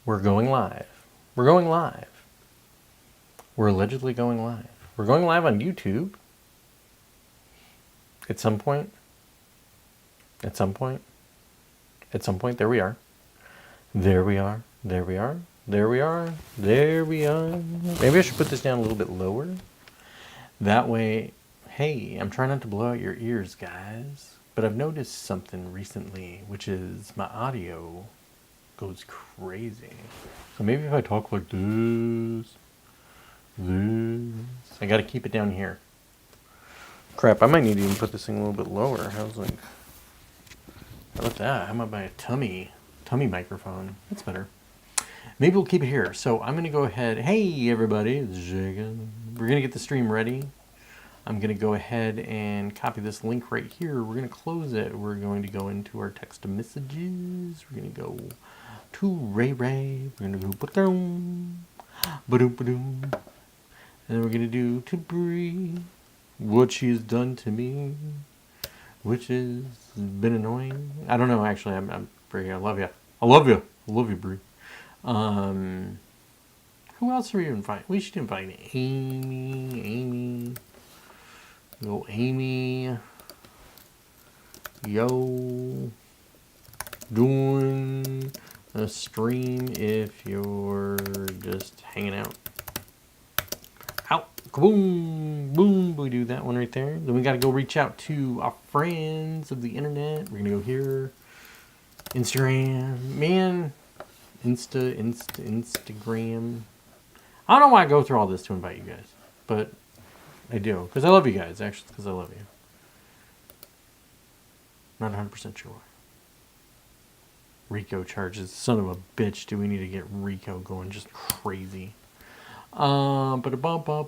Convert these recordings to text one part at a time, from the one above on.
We're going live. We're going live. We're allegedly going live. We're going live on YouTube. At some point. At some point. At some point. There we are. There we are. There we are. There we are. There we are. Maybe I should put this down a little bit lower. That way, hey, I'm trying not to blow out your ears, guys. But I've noticed something recently, which is my audio goes crazy. So maybe if I talk like this, I gotta keep it down here. Crap, I might need to even put this thing a little bit lower. How about that? How about my tummy microphone? That's better. Maybe we'll keep it here. So I'm gonna go ahead. Hey everybody, it's Jacob. We're gonna get the stream ready. I'm gonna go ahead and copy this link right here. We're gonna close it. We're going to go into our text messages. We're gonna go to Ray. We're gonna go ba-doom, ba-doom. And then we're gonna do to Bree, what she's done to me, which has been annoying. I don't know, actually. I'm Bree. I love you. I love you. I love you, Bree. Who else are we inviting? We should invite Amy. Yo, Amy. Yo. Doing a stream if you're just hanging out. Out. Kaboom. Boom. We do that one right there. Then we got to go reach out to our friends of the internet. We're going to go here. Instagram. Man. Instagram. I don't know why I go through all this to invite you guys. But I do. Because I love you guys. Actually, because I love you. Not 100% sure why. Rico charges. Son of a bitch. Do we need to get Rico going just crazy? We're going to go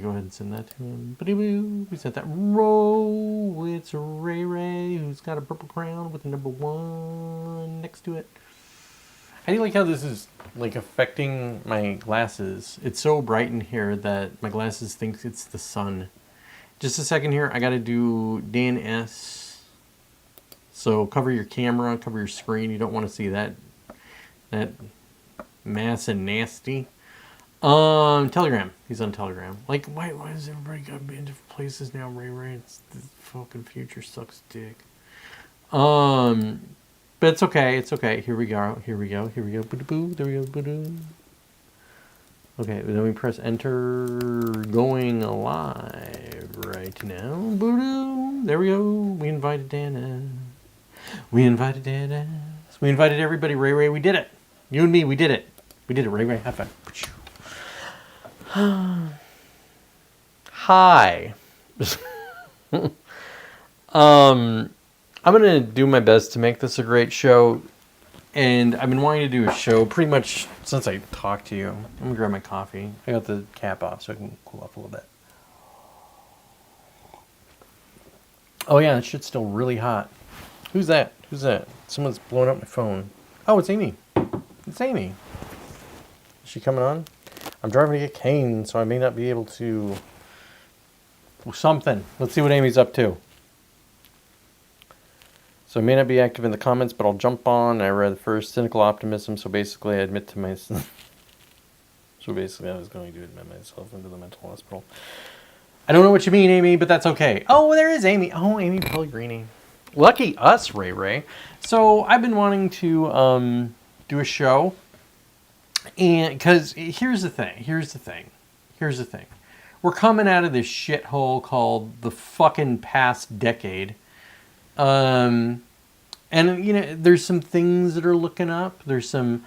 ahead and send that to him. We sent that. Row. It's Ray, who's got a purple crown with the number 1 next to it. How do you like how this is like affecting my glasses? It's so bright in here that my glasses think it's the sun. Just a second here. I got to do Dan S. So cover your camera, cover your screen. You don't want to see that mass and nasty. Telegram. He's on Telegram. Like, why does everybody got to be in different places now, Ray? It's the fucking future sucks dick. But it's okay. It's okay. Here we go. Boo-doo-boo. There we go. Boo-doo. Okay, then we press enter. Going live right now. Boo-doo. There we go. We invited Dana. We invited everybody. Ray. We did it. You and me, we did it. We did it. Ray. High five. Hi. I'm going to do my best to make this a great show, and I've been wanting to do a show pretty much since I talked to you. I'm going to grab my coffee. I got the cap off so I can cool off a little bit. Oh yeah, that shit's still really hot. Who's that? Someone's blowing up my phone. Oh, it's Amy. Is she coming on? I'm driving to get Kane, so I may not be able to... Something. Let's see what Amy's up to. So I may not be active in the comments, but I'll jump on. I read the first Cynical Optimism, so basically I admit to myself. I was going to admit myself into the mental hospital. I don't know what you mean, Amy, but that's okay. Oh, there is Amy. Oh, Amy Pellegrini. Lucky us, Ray. So I've been wanting to do a show, and because here's the thing. We're coming out of this shithole called the fucking past decade. And you know, there's some things that are looking up. There's some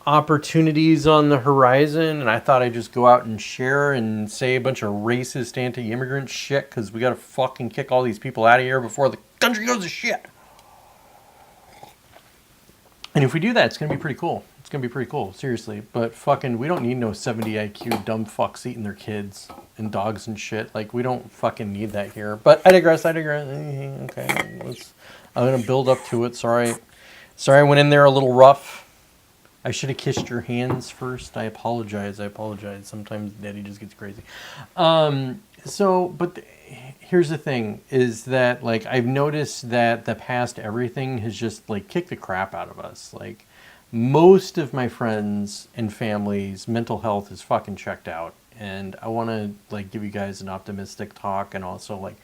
opportunities on the horizon, and I thought I'd just go out and share and say a bunch of racist anti-immigrant shit, because we gotta fucking kick all these people out of here before the country goes to shit. And if we do that, it's gonna be pretty cool. Seriously. But fucking, we don't need no 70 IQ dumb fucks eating their kids and dogs and shit. Like, we don't fucking need that here. But I digress. Okay, I'm gonna build up to it. Sorry I went in there a little rough. I should have kissed your hands first. I apologize. Sometimes Daddy just gets crazy. Here's the thing, is that, like, I've noticed that the past everything has just, like, kicked the crap out of us. Like, most of my friends and family's mental health is fucking checked out. And I want to like give you guys an optimistic talk, and also like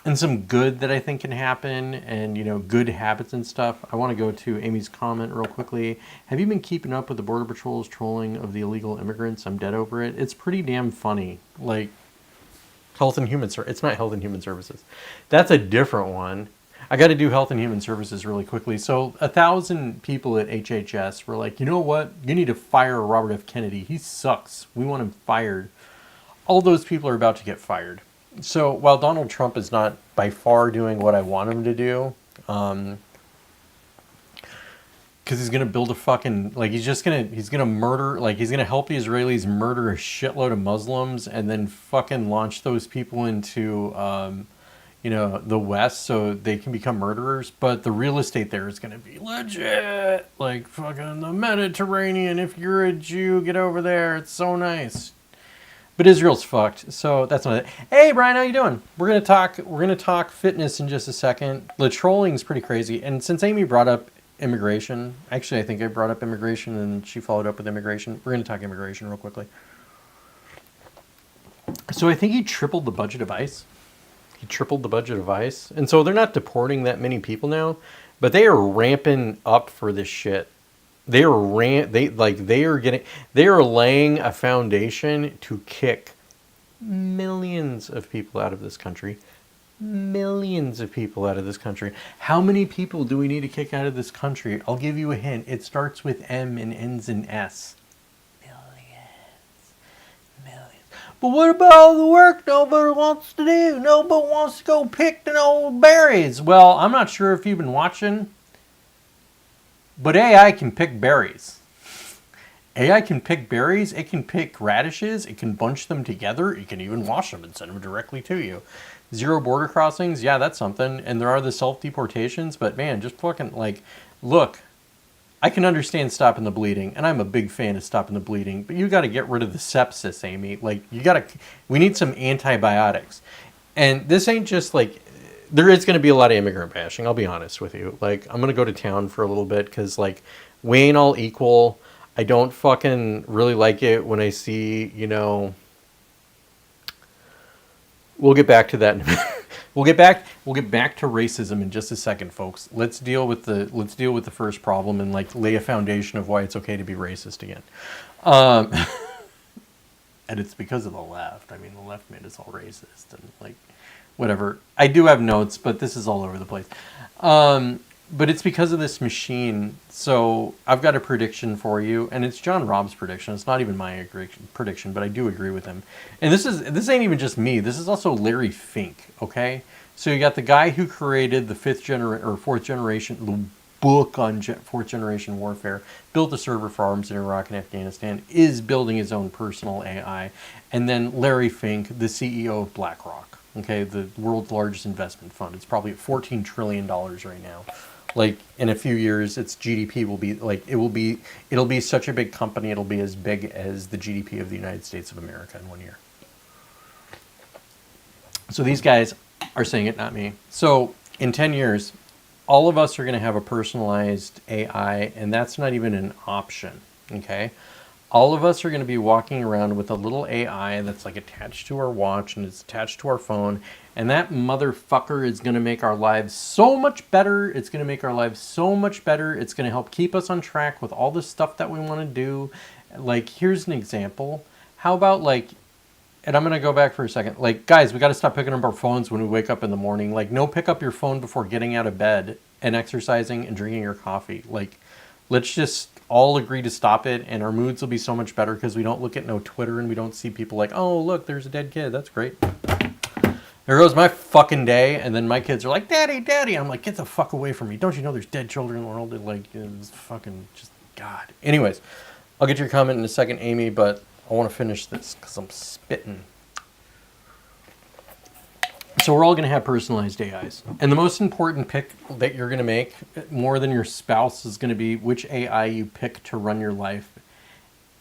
and some good that I think can happen, and good habits and stuff. I want to go to Amy's comment real quickly. Have you been keeping up with the Border Patrol's trolling of the illegal immigrants? I'm dead over it. It's pretty damn funny. Like Health and Human Services. It's not Health and Human Services. That's a different one. I got to do Health and Human Services really quickly. So 1,000 people at HHS were like, you know what? You need to fire Robert F. Kennedy. He sucks. We want him fired. All those people are about to get fired. So while Donald Trump is not by far doing what I want him to do, because he's gonna build a fucking he's gonna murder, he's gonna help the Israelis murder a shitload of Muslims and then fucking launch those people into the West so they can become murderers. But the real estate there is gonna be legit, like fucking the Mediterranean. If you're a Jew, get over there. It's so nice. But Israel's fucked, so that's not it. Hey, Brian, how you doing? We're gonna talk fitness in just a second. The trolling's pretty crazy, and since Amy brought up immigration, actually, I think I brought up immigration, and she followed up with immigration. We're gonna talk immigration real quickly. So I think he tripled the budget of ICE. And so they're not deporting that many people now, but they are ramping up for this shit. They are laying a foundation to kick millions of people out of this country. How many people do we need to kick out of this country? I'll give you a hint. It starts with M and ends in S. Millions. But what about all the work nobody wants to do? Nobody wants to go pick the old berries. Well, I'm not sure if you've been watching, but AI can pick berries. AI can pick berries. It can pick radishes. It can bunch them together. It can even wash them and send them directly to you. Zero border crossings. Yeah, that's something. And there are the self-deportations. But man, just fucking look, I can understand stopping the bleeding. And I'm a big fan of stopping the bleeding. But you got to get rid of the sepsis, Amy. We need some antibiotics. And this ain't just there is going to be a lot of immigrant bashing. I'll be honest with you. I'm going to go to town for a little bit because, we ain't all equal. I don't fucking really like it when I see, we'll get back to that in a minute. We'll get back to racism in just a second, folks. Let's deal with the first problem and lay a foundation of why it's okay to be racist again. And it's because of the left. I mean, the left made us all racist and whatever. I do have notes, but this is all over the place. But it's because of this machine. So I've got a prediction for you, and it's John Robb's prediction. It's not even my prediction, but I do agree with him. And this ain't even just me. This is also Larry Fink. Okay, so you got the guy who created the fourth generation, the book on fourth generation warfare, built a server farms in Iraq and Afghanistan, is building his own personal AI, and then Larry Fink, the CEO of BlackRock. Okay, the world's largest investment fund. It's probably at $14 trillion right now. In a few years, its GDP will be it'll be such a big company, it'll be as big as the GDP of the United States of America in 1 year. So these guys are saying it, not me. So in 10 years, all of us are going to have a personalized AI, and that's not even an option, okay? All of us are going to be walking around with a little AI that's attached to our watch and it's attached to our phone. And that motherfucker is going to make our lives so much better. It's going to make our lives so much better. It's going to help keep us on track with all the stuff that we want to do. Here's an example. How about and I'm going to go back for a second. Guys, we got to stop picking up our phones when we wake up in the morning. No, pick up your phone before getting out of bed and exercising and drinking your coffee. Let's just all agree to stop it, and our moods will be so much better because we don't look at no Twitter and we don't see people oh, look, there's a dead kid. That's great. There goes my fucking day, and then my kids are like, Daddy, Daddy. I'm like, get the fuck away from me. Don't you know there's dead children in the world? It's fucking just God. Anyways, I'll get your comment in a second, Amy, but I want to finish this because I'm spitting. So we're all going to have personalized AIs. And the most important pick that you're going to make, more than your spouse, is going to be which AI you pick to run your life.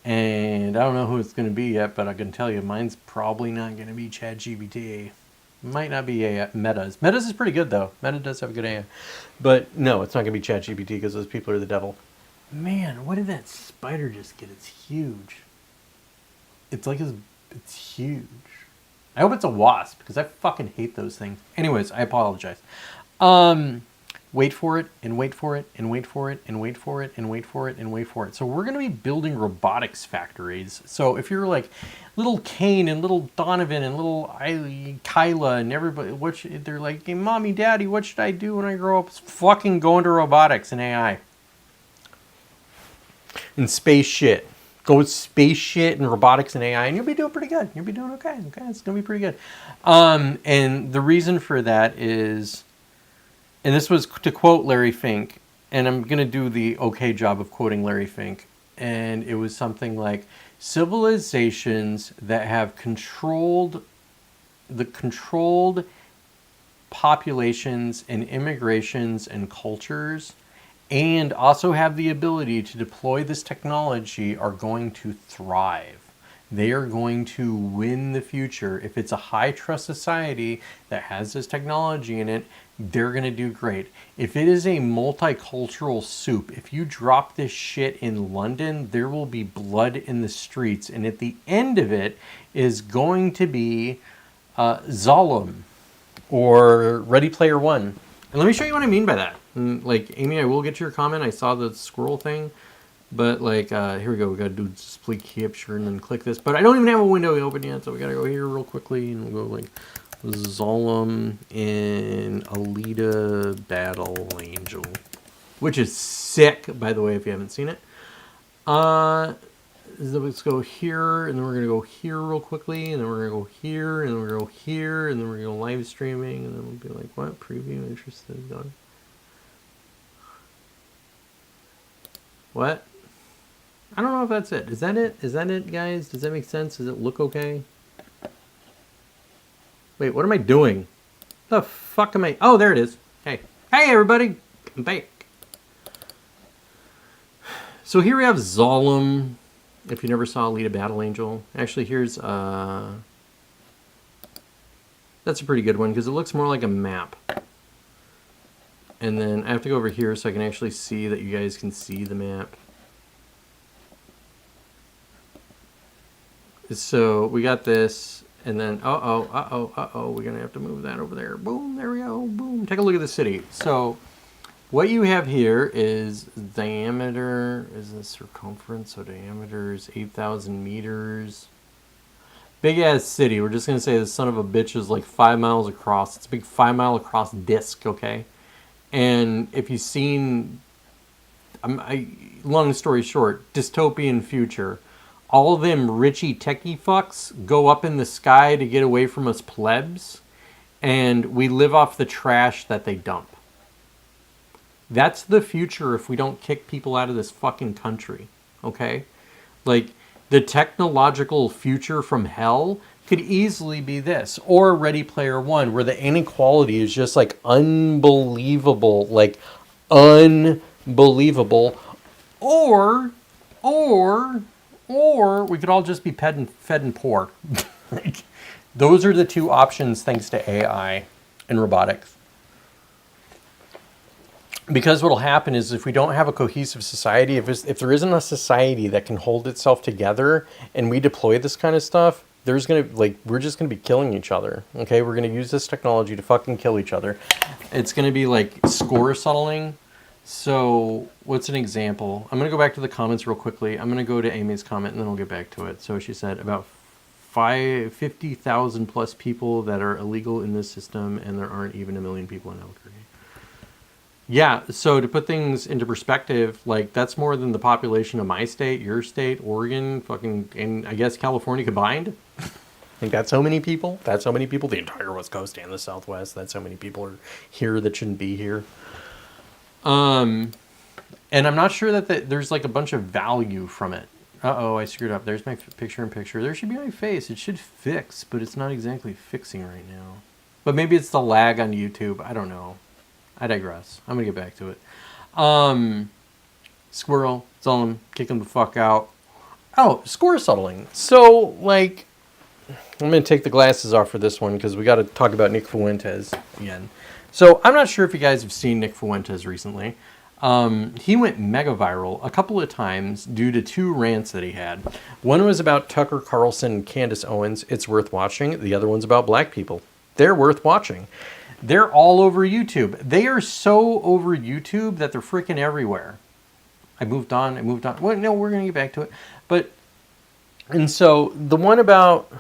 And I don't know who it's going to be yet, but I can tell you mine's probably not going to be ChatGPT. Might not be AI. Meta's. Meta's is pretty good, though. Meta does have good AI. But no, it's not going to be ChatGPT because those people are the devil. Man, what did that spider just get? It's huge. It's like it's huge. I hope it's a wasp because I fucking hate those things. Anyways, I apologize. Wait for it and wait for it and wait for it and wait for it and wait for it and wait for it. So we're going to be building robotics factories. So if you're like little Kane and little Donovan and little Kyla and everybody, they're like, hey, mommy, daddy, what should I do when I grow up? It's fucking go into robotics and AI. And space shit. Go with space shit and robotics and AI, and you'll be doing pretty good. You'll be doing okay. Okay, it's going to be pretty good. And the reason for that is... And this was to quote Larry Fink, and I'm going to do the okay job of quoting Larry Fink. And it was something like, civilizations that have controlled populations and immigrations and cultures, and also have the ability to deploy this technology are going to thrive. They are going to win the future. If it's a high-trust society that has this technology in it, they're going to do great. If it is a multicultural soup, if you drop this shit in London, there will be blood in the streets. And at the end of it is going to be Zolom or Ready Player One. And let me show you what I mean by that. And, like, Amy, I will get your comment. I saw the squirrel thing. But, like, here we go. We got to do display capture and then click this. But I don't even have a window open yet, so we got to go here real quickly. And we'll go, like, Zolom in Alita Battle Angel. Which is sick, by the way, if you haven't seen it. So let's go here, and then we're going to go here real quickly. And then we're going to go here, and then we're going to go here. And then we're going to go live streaming. And then we'll be like, what? Preview, interested, done. What? I don't know if that's it. Is that it? Is that it, guys? Does that make sense? Does it look okay? Wait, what am I doing? The fuck am I... Oh, there it is. Hey. Hey, everybody. I'm back. So here we have Zolom. If you never saw Alita Battle Angel. Actually, here's... That's a pretty good one because it looks more like a map. And then I have to go over here so I can actually see that you guys can see the map. So we got this, and then we're gonna have to move that over there. Boom, there we go. Boom. Take a look at the city. So what you have here is diameter. Is this circumference? So diameter is 8,000 meters. Big ass city. We're just gonna say the son of a bitch is like 5 miles across. It's a big 5 mile across disc. Okay. And if you've seen, long story short, dystopian future. All of them richy techie fucks go up in the sky to get away from us plebs, and we live off the trash that they dump. That's the future if we don't kick people out of this fucking country, okay? Like, the technological future from hell could easily be this, or Ready Player One, where the inequality is just, like, unbelievable, or we could all just be fed and poor. Like, those are the two options thanks to AI and robotics. Because what will happen is if we don't have a cohesive society, if there isn't a society that can hold itself together and we deploy this kind of stuff, we're just going to be killing each other. Okay, we're going to use this technology to fucking kill each other. It's going to be like score settling. So what's an example? I'm going to go back to the comments real quickly. I'm going to go to Amy's comment and then we'll get back to it. So she said about 50,000 plus people that are illegal in this system, and there aren't even 1 million people in Albuquerque. Yeah, so to put things into perspective, like, that's more than the population of my state, your state, Oregon, fucking, and I guess California combined. I think that's how many people. That's how many people. The entire West Coast and the Southwest. That's how many people are here that shouldn't be here. And I'm not sure that there's like a bunch of value from it. Uh-oh, I screwed up. There's my picture-in-picture. There should be my face. It should fix, but it's not exactly fixing right now. But maybe it's the lag on YouTube. I don't know. I digress. I'm going to get back to it. Squirrel, Zolom, kick him the fuck out. Oh, score settling. So, like, I'm going to take the glasses off for this one because we got to talk about Nick Fuentes again. So I'm not sure if you guys have seen Nick Fuentes recently. He went mega viral a couple of times due to 2 rants that he had. One was about Tucker Carlson and Candace Owens. It's worth watching. The other one's about black people. They're worth watching. They're all over YouTube. They are so over YouTube that they're freaking everywhere. I moved on. Well, no, we're going to get back to it. And so the one about...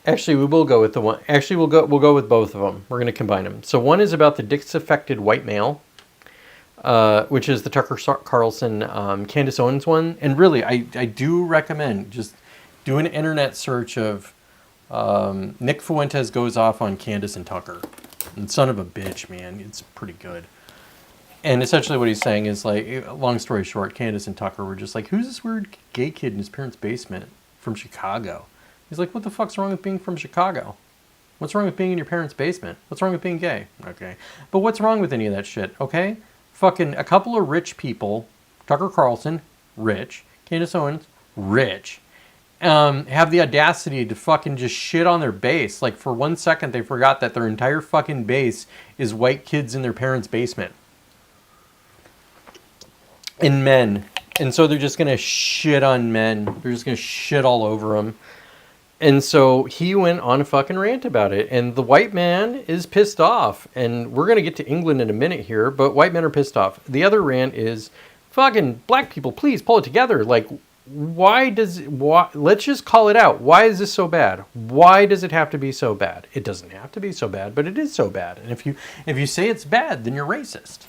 Actually, we will go with the one. Actually, we'll go with both of them. We're going to combine them. So one is about the disaffected white male, which is the Tucker Carlson, Candace Owens one. And really, I do recommend just do an internet search of Nick Fuentes goes off on Candace and Tucker. And son of a bitch, man, it's pretty good. And essentially what he's saying is, like, long story short, Candace and Tucker were just like, who's this weird gay kid in his parents' basement from Chicago? He's like, what the fuck's wrong with being from Chicago? What's wrong with being in your parents' basement? What's wrong with being gay? Okay. But what's wrong with any of that shit, okay? Fucking a couple of rich people, Tucker Carlson, rich, Candace Owens, rich, have the audacity to fucking just shit on their base. Like, for 1 second, they forgot that their entire fucking base is white kids in their parents' basement. And men. And so they're just going to shit on men. They're just going to shit all over them. And so he went on a fucking rant about it. And the white man is pissed off. And we're going to get to England in a minute here, but white men are pissed off. The other rant is, fucking black people, please pull it together. Like, let's just call it out. Why is this so bad? Why does it have to be so bad? It doesn't have to be so bad, but it is so bad. And if you say it's bad, then you're racist.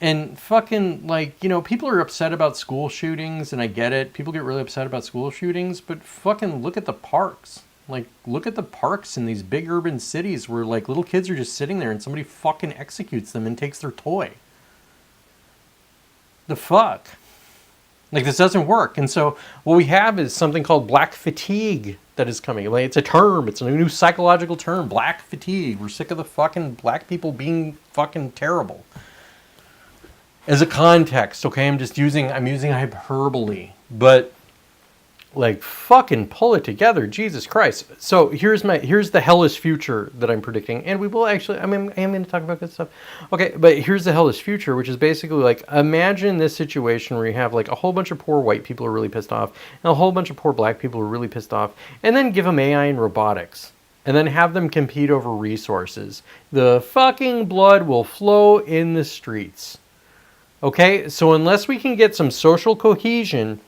And fucking, like, you know, people are upset about school shootings, and I get it. People get really upset about school shootings, but fucking look at the parks. Like, look at the parks in these big urban cities where, like, little kids are just sitting there and somebody fucking executes them and takes their toy. The fuck? Like, this doesn't work. And so what we have is something called black fatigue that is coming. Like, it's a term. It's a new psychological term. Black fatigue. We're sick of the fucking black people being fucking terrible. As a context, okay, I'm using hyperbole, but like, fucking pull it together, Jesus Christ. So here's the hellish future that I'm predicting, and we will actually, I am going to talk about good stuff. Okay, but here's the hellish future, which is basically like, imagine this situation where you have like a whole bunch of poor white people who are really pissed off, and a whole bunch of poor black people who are really pissed off, and then give them AI and robotics. And then have them compete over resources. The fucking blood will flow in the streets. Okay, so unless we can get some social cohesion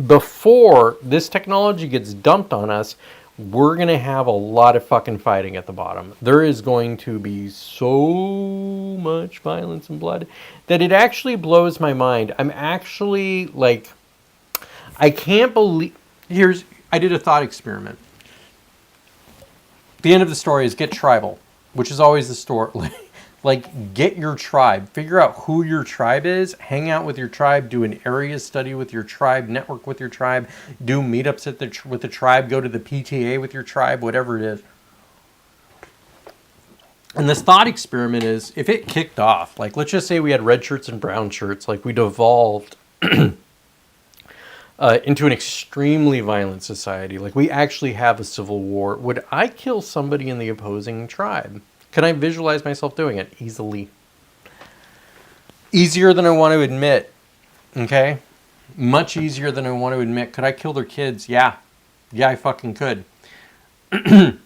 before this technology gets dumped on us, we're going to have a lot of fucking fighting at the bottom. There is going to be so much violence and blood that it actually blows my mind. I'm actually like, I can't believe, I did a thought experiment. The end of the story is get tribal, which is always the story. Like, get your tribe. Figure out who your tribe is. Hang out with your tribe. Do an area study with your tribe. Network with your tribe. Do meetups with the tribe. Go to the PTA with your tribe. Whatever it is. And this thought experiment is, if it kicked off, like, let's just say we had red shirts and brown shirts. Like, we devolved into an extremely violent society. Like, we actually have a civil war. Would I kill somebody in the opposing tribe? Can I visualize myself doing it? Easily. Easier than I want to admit. Okay? Much easier than I want to admit. Could I kill their kids? Yeah. Yeah, I fucking could. And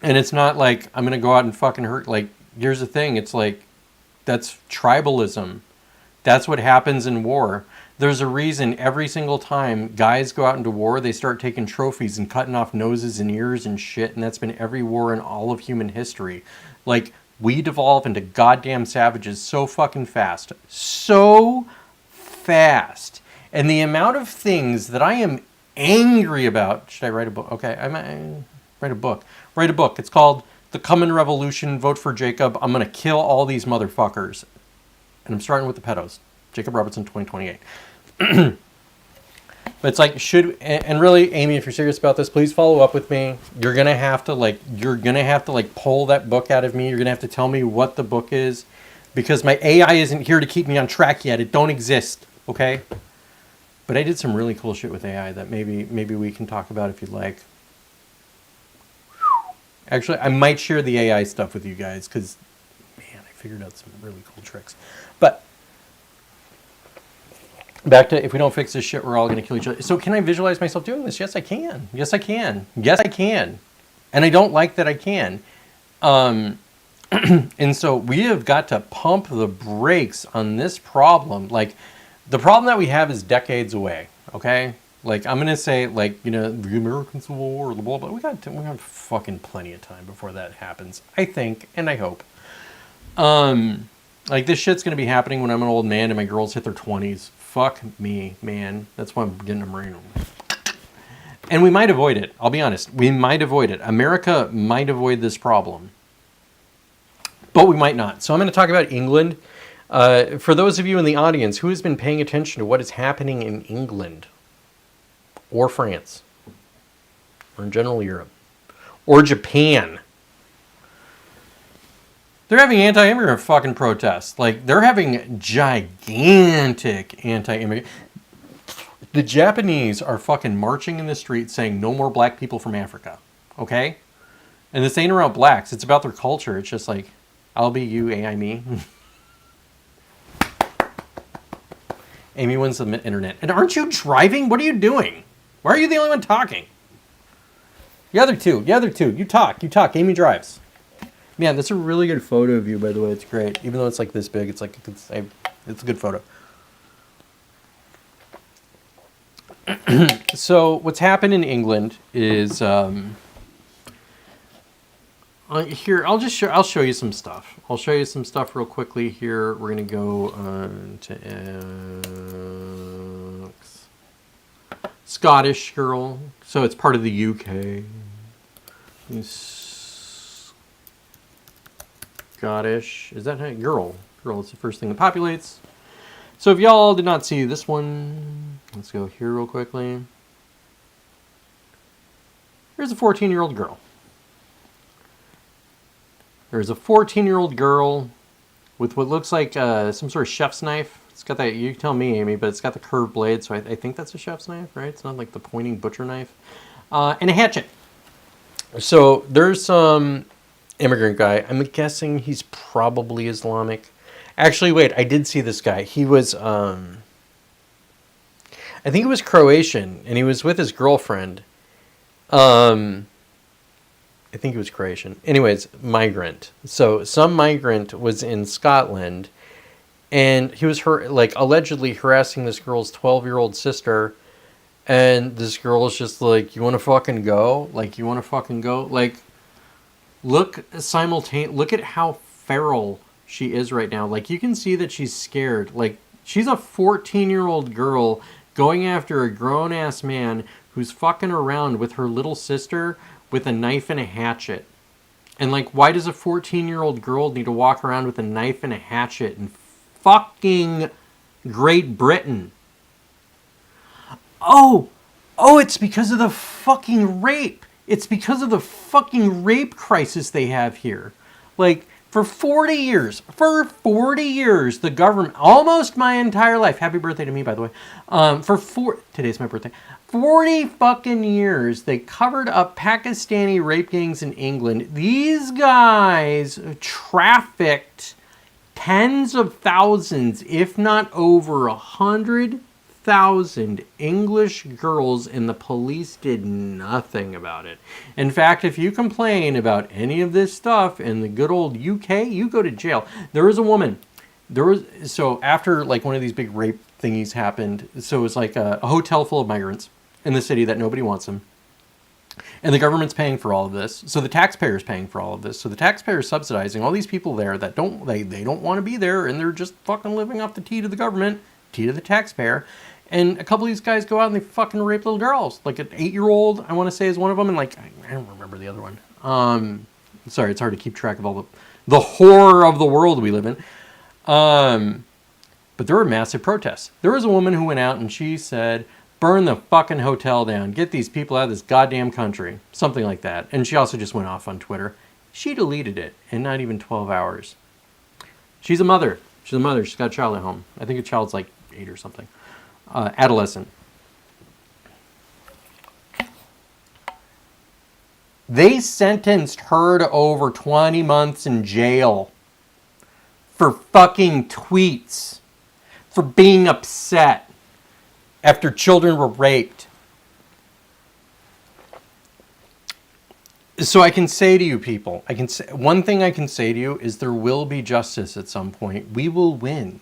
it's not like I'm going to go out and fucking hurt. Like, here's the thing. It's like, that's tribalism. That's what happens in war. There's a reason every single time guys go out into war, they start taking trophies and cutting off noses and ears and shit, and that's been every war in all of human history. Like, we devolve into goddamn savages so fucking fast. So fast. And the amount of things that I am angry about... Should I write a book? Okay, I might write a book. Write a book. It's called The Coming Revolution, Vote for Jacob. I'm going to kill all these motherfuckers. And I'm starting with the pedos. Jacob Robertson, 2028. But it's like, and really, Amy, if you're serious about this, please follow up with me. You're gonna have to pull that book out of me. You're gonna have to tell me what the book is, because my AI isn't here to keep me on track yet. It don't exist. Okay. But I did some really cool shit with AI that maybe we can talk about if you'd like. Actually, I might share the AI stuff with you guys because, man, I figured out some really cool tricks. But back to, if we don't fix this shit, we're all going to kill each other. So can I visualize myself doing this? Yes, I can. Yes, I can. Yes, I can. And I don't like that I can. And so we have got to pump the brakes on this problem. Like, the problem that we have is decades away, okay? Like, I'm going to say, like, you know, the American Civil War, blah, blah, blah. We got fucking plenty of time before that happens, I think, and I hope. Like, this shit's going to be happening when I'm an old man and my girls hit their 20s. Fuck me, man. That's why I'm getting a Marine. And we might avoid it. I'll be honest. We might avoid it. America might avoid this problem. But we might not. So I'm going to talk about England. For those of you in the audience, who has been paying attention to what is happening in England? Or France? Or in general Europe? Or Japan? They're having anti-immigrant fucking protests. Like, they're having gigantic anti-immigrant... The Japanese are fucking marching in the street saying no more black people from Africa. Okay? And this ain't about blacks. It's about their culture. It's just like, I'll be you, AI me. Amy wins the internet. And aren't you driving? What are you doing? Why are you the only one talking? The other two. You talk. Amy drives. Man, that's a really good photo of you, by the way. It's great. Even though it's like this big, it's like, it's a good photo. So what's happened in England is here. I'll show you some stuff. I'll show you some stuff real quickly here. We're gonna go to X. Scottish girl. So it's part of the UK. Scottish. Is that how girl? Girl is the first thing that populates. So if y'all did not see this one, let's go here real quickly. Here's a 14-year-old girl. There's a 14-year-old girl with what looks like some sort of chef's knife. It's got that, you tell me, Amy, but it's got the curved blade, so I think that's a chef's knife, right? It's not like the pointing butcher knife. And a hatchet. So there's some immigrant guy. I'm guessing he's probably Islamic. Actually, wait, I did see this guy. He was, I think he was Croatian, and he was with his girlfriend. I think he was Croatian. Anyways, migrant. So some migrant was in Scotland, and he was allegedly harassing this girl's 12-year-old sister, and this girl is just like, you want to fucking go? Like, you want to fucking go? Like, look at how feral she is right now. Like, you can see that she's scared. Like, she's a 14-year-old girl going after a grown-ass man who's fucking around with her little sister with a knife and a hatchet. And, like, why does a 14-year-old girl need to walk around with a knife and a hatchet in fucking Great Britain? Oh, it's because of the fucking rape. It's because of the fucking rape crisis they have here. Like, for 40 years, the government, almost my entire life, happy birthday to me, by the way, today's my birthday, 40 fucking years, they covered up Pakistani rape gangs in England. These guys trafficked tens of thousands, if not over 100,000 English girls, and the police did nothing about it. In fact, if you complain about any of this stuff in the good old UK, you go to jail. There was a woman. So after like one of these big rape thingies happened, so it was like a hotel full of migrants in the city that nobody wants them. And the government's paying for all of this. So the taxpayer's paying for all of this. So the taxpayer's subsidizing all these people there that don't want to be there, and they're just fucking living off the tea to the government, tea to the taxpayer. And a couple of these guys go out and they fucking rape little girls. Like an 8-year-old, I want to say, is one of them. And like, I don't remember the other one. Sorry, it's hard to keep track of all the horror of the world we live in. But there were massive protests. There was a woman who went out and she said, burn the fucking hotel down. Get these people out of this goddamn country. Something like that. And she also just went off on Twitter. She deleted it in not even 12 hours. She's a mother. She's got a child at home. I think the child's like 8 or something. Adolescent. They sentenced her to over 20 months in jail for fucking tweets, for being upset after children were raped. So I can say to you people, one thing I can say to you is there will be justice at some point. We will win.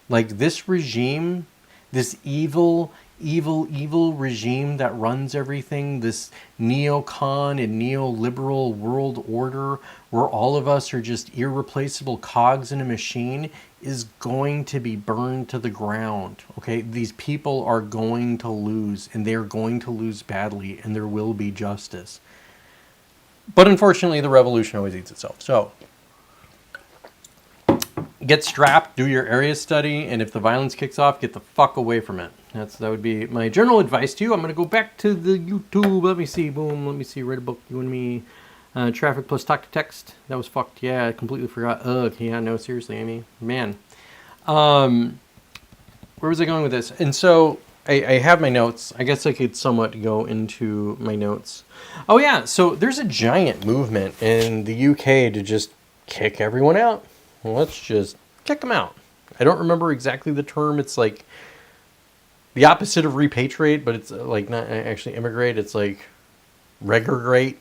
Like this regime, this evil regime that runs everything, this neocon and neoliberal world order where all of us are just irreplaceable cogs in a machine, is going to be burned to the ground. Okay, these people are going to lose, and they are going to lose badly, and there will be justice. But unfortunately, the revolution always eats itself. So get strapped, do your area study, and if the violence kicks off, get the fuck away from it. That would be my general advice to you. I'm going to go back to the YouTube. Let me see. Boom. Let me see. Read a book. You and me. Traffic plus talk to text. That was fucked. Yeah, I completely forgot. Ugh. Yeah, no, seriously, Amy. Man. Where was I going with this? And so I have my notes. I guess I could somewhat go into my notes. Oh, yeah. So there's a giant movement in the UK to just kick everyone out. Well, let's just kick them out. I don't remember exactly the term. It's like the opposite of repatriate, but it's like not actually immigrate. It's like regrograte,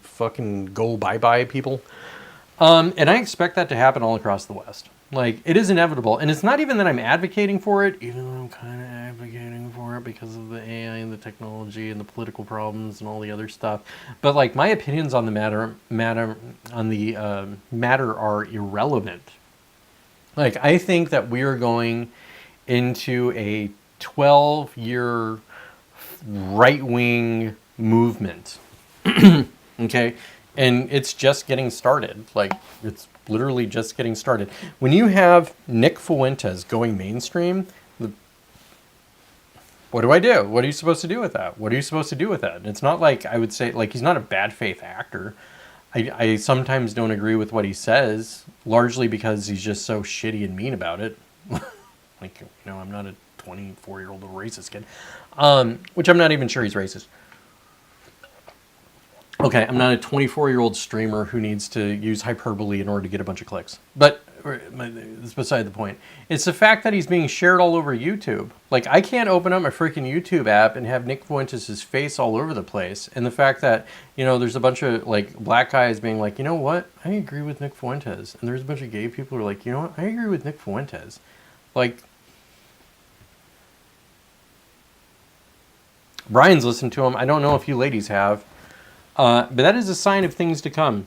fucking go bye-bye people. And I expect that to happen all across the West. Like, it is inevitable. And it's not even that I'm advocating for it, even though I'm kind of advocating for it because of the AI and the technology and the political problems and all the other stuff. But, like, my opinions on the matter are irrelevant. Like, I think that we are going into a 12-year right-wing movement. Okay? And it's just getting started. Like, it's literally just getting started. When you have Nick Fuentes going mainstream, what do I do? What are you supposed to do with that? What are you supposed to do with that? And it's not like, I would say, like, he's not a bad faith actor. I sometimes don't agree with what he says, largely because he's just so shitty and mean about it. Like, you know, I'm not a 24-year-old racist kid, which I'm not even sure he's racist. Okay, I'm not a 24-year-old streamer who needs to use hyperbole in order to get a bunch of clicks. But it's beside the point. It's the fact that he's being shared all over YouTube. Like, I can't open up my freaking YouTube app and have Nick Fuentes' face all over the place. And the fact that, you know, there's a bunch of, like, black guys being like, you know what? I agree with Nick Fuentes. And there's a bunch of gay people who are like, you know what? I agree with Nick Fuentes. Like, Brian's listened to him. I don't know if you ladies have. But that is a sign of things to come.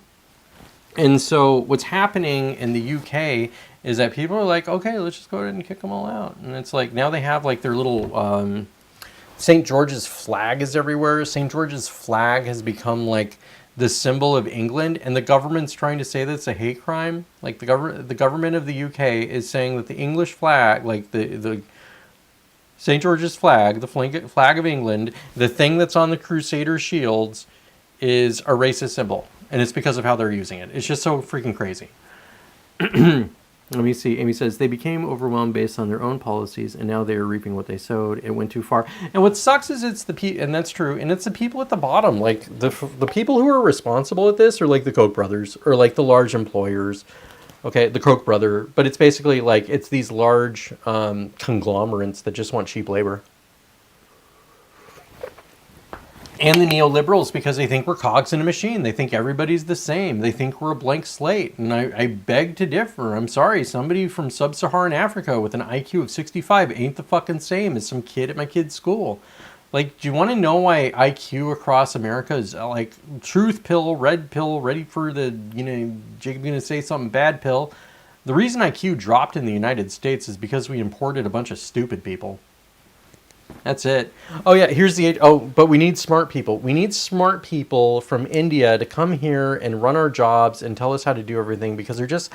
And so what's happening in the UK is that people are like, okay, let's just go ahead and kick them all out. And it's like, now they have like their little St. George's flag is everywhere. St. George's flag has become like the symbol of England, and the government's trying to say that it's a hate crime. Like the government of the UK is saying that the English flag, like the St. George's flag, the flag of England, the thing that's on the Crusader shields, is a racist symbol, and it's because of how they're using it. It's just so freaking crazy. Let me see. Amy says, they became overwhelmed based on their own policies, and now they are reaping what they sowed. It went too far. And what sucks is it's the people, and that's true, and it's the people at the bottom. Like, the people who are responsible at this are like the Koch brothers, or like the large employers. Okay, the Koch brother. But it's basically like, it's these large conglomerates that just want cheap labor. And the neoliberals, because they think we're cogs in a machine. They think everybody's the same. They think we're a blank slate. And I beg to differ. I'm sorry. Somebody from sub-Saharan Africa with an IQ of 65 ain't the fucking same as some kid at my kid's school. Like, do you want to know why IQ across America is like truth pill, red pill, ready for the, you know, Jacob going to say something bad pill? The reason IQ dropped in the United States is because we imported a bunch of stupid people. That's it. Oh yeah, here's the... Oh, but we need smart people. We need smart people from India to come here and run our jobs and tell us how to do everything, because they're just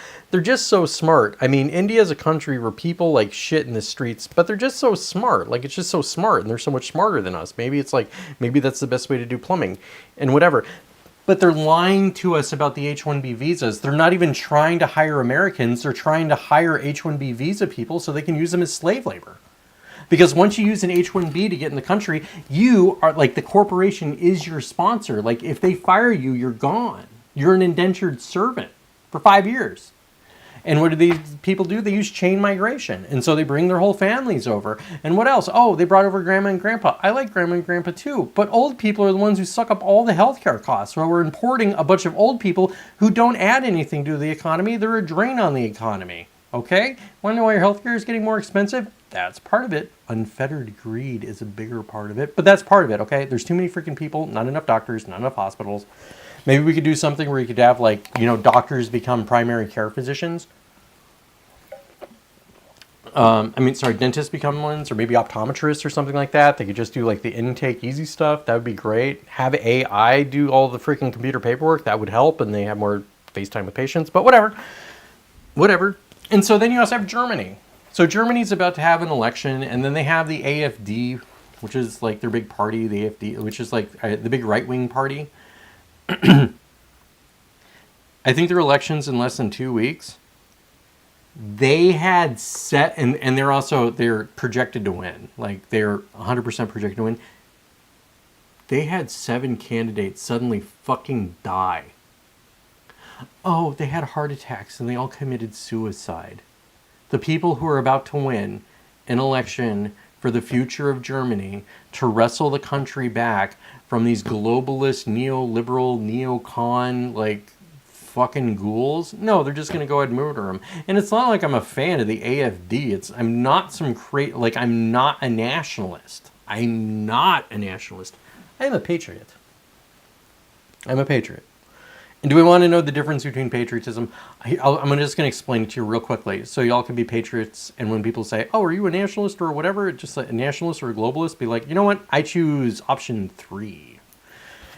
so smart. I mean, India is a country where people like shit in the streets, but they're just so smart. Like, it's just so smart, and they're so much smarter than us. Maybe it's like, maybe that's the best way to do plumbing and whatever. But they're lying to us about the H-1B visas. They're not even trying to hire Americans. They're trying to hire H-1B visa people so they can use them as slave labor. Because once you use an H-1B to get in the country, you are like, the corporation is your sponsor. Like, if they fire you, you're gone. You're an indentured servant for 5 years. And what do these people do? They use chain migration. And so they bring their whole families over. And what else? Oh, they brought over grandma and grandpa. I like grandma and grandpa too. But old people are the ones who suck up all the healthcare costs. So we're importing a bunch of old people who don't add anything to the economy. They're a drain on the economy. Okay? Want to know why your healthcare is getting more expensive? That's part of it. Unfettered greed is a bigger part of it. But that's part of it, okay? There's too many freaking people, not enough doctors, not enough hospitals. Maybe we could do something where you could have, like, you know, doctors become primary care physicians. Dentists become ones, or maybe optometrists or something like that. They could just do, like, the intake easy stuff. That would be great. Have AI do all the freaking computer paperwork. That would help, and they have more FaceTime with patients. But whatever. Whatever. And so then you also have Germany. So Germany's about to have an election, and then they have the AfD, which is, like, their big party, the AfD, which is, like, the big right-wing party. I think their election's in less than 2 weeks. They had set, and they're projected to win. Like, they're 100% projected to win. They had 7 candidates suddenly fucking die. Oh, they had heart attacks and they all committed suicide. The people who are about to win an election for the future of Germany to wrestle the country back from these globalist, neoliberal, neocon, like, fucking ghouls. No, they're just going to go ahead and murder them. And it's not like I'm a fan of the AfD. I'm not I'm not a nationalist. I'm not a nationalist. I am a patriot. I'm a patriot. And do we want to know the difference between patriotism? I'm just going to explain it to you real quickly, so y'all can be patriots. And when people say, "Oh, are you a nationalist or whatever?" Just like a nationalist or a globalist, be like, you know what? I choose option 3.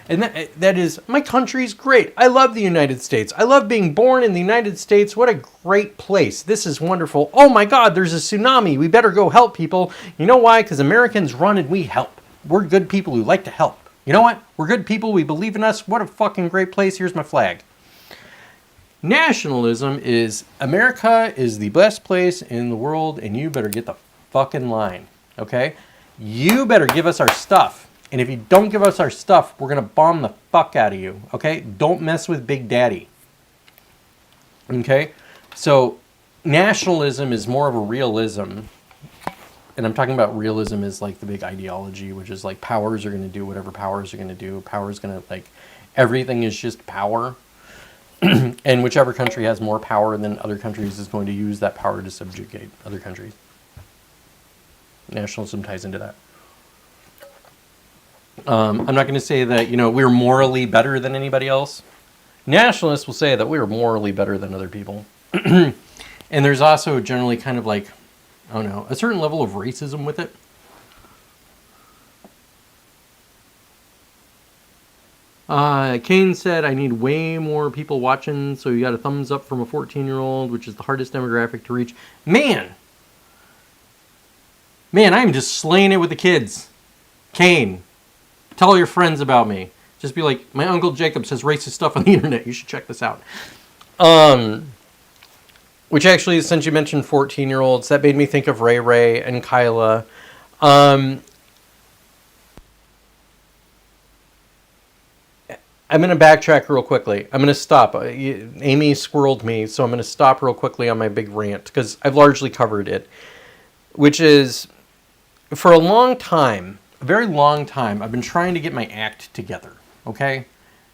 And that is, my country's great. I love the United States. I love being born in the United States. What a great place. This is wonderful. Oh my God, there's a tsunami. We better go help people. You know why? Because Americans run and we help. We're good people who like to help. You know what? We're good people. We believe in us. What a fucking great place. Here's my flag. Nationalism is, America is the best place in the world, and you better get the fucking line. Okay? You better give us our stuff. And if you don't give us our stuff, we're going to bomb the fuck out of you. Okay? Don't mess with Big Daddy. Okay? So, nationalism is more of a realism. And I'm talking about realism as like the big ideology, which is like powers are going to do whatever powers are going to do. Power is going to, like, everything is just power. And whichever country has more power than other countries is going to use that power to subjugate other countries. Nationalism ties into that. I'm not going to say that, you know, we're morally better than anybody else. Nationalists will say that we're morally better than other people. And there's also generally kind of like, I don't know, a certain level of racism with it. Kane said, I need way more people watching, so you got a thumbs up from a 14-year-old, which is the hardest demographic to reach. Man, I'm just slaying it with the kids. Kane, tell all your friends about me. Just be like, my Uncle Jacob says racist stuff on the internet. You should check this out. Which actually, since you mentioned 14-year-olds, that made me think of Ray Ray and Kyla. I'm going to backtrack real quickly. I'm going to stop. Amy squirreled me, so I'm going to stop real quickly on my big rant, because I've largely covered it. Which is, for a long time, a very long time, I've been trying to get my act together, okay?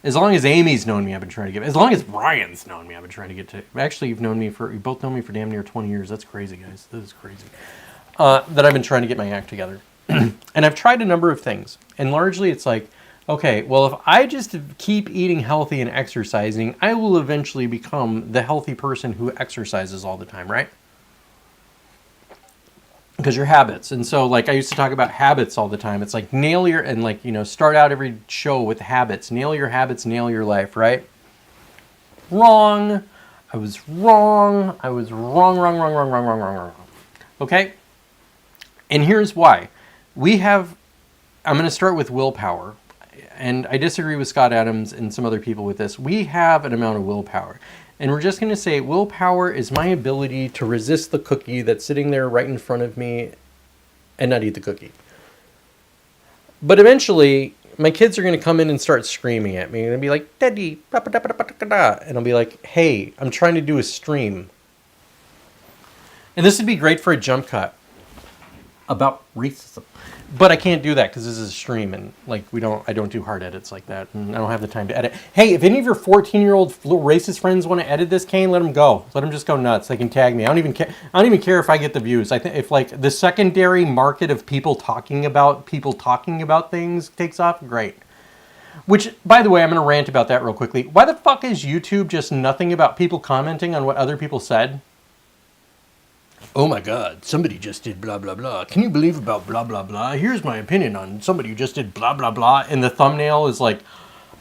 As long as Amy's known me, I've been trying to get... As long as Brian's known me, I've been trying to get to... Actually, you both known me for damn near 20 years. That's crazy, guys. This is crazy. That I've been trying to get my act together. And I've tried a number of things. And largely it's like, okay, well, if I just keep eating healthy and exercising, I will eventually become the healthy person who exercises all the time, right? Because your habits. And so, like, I used to talk about habits all the time. It's like, start out every show with habits. Nail your habits, nail your life, right? Wrong. I was wrong. Wrong. Okay? And here's why. I'm going to start with willpower. And I disagree with Scott Adams and some other people with this. We have an amount of willpower. And we're just going to say willpower is my ability to resist the cookie that's sitting there right in front of me and not eat the cookie. But eventually, my kids are going to come in and start screaming at me and be like, Daddy, and I'll be like, hey, I'm trying to do a stream. And this would be great for a jump cut about racism. But I can't do that because this is a stream, and like I don't do hard edits like that, and I don't have the time to edit. Hey, if any of your 14-year-old little racist friends want to edit this, Kane, let them go. Let them just go nuts. They can tag me. I don't even care if I get the views. I think if like the secondary market of people talking about things takes off, great. Which, by the way, I'm going to rant about that real quickly. Why the fuck is YouTube just nothing about people commenting on what other people said? Oh my God, somebody just did blah, blah, blah. Can you believe about blah, blah, blah? Here's my opinion on somebody who just did blah, blah, blah. And the thumbnail is like,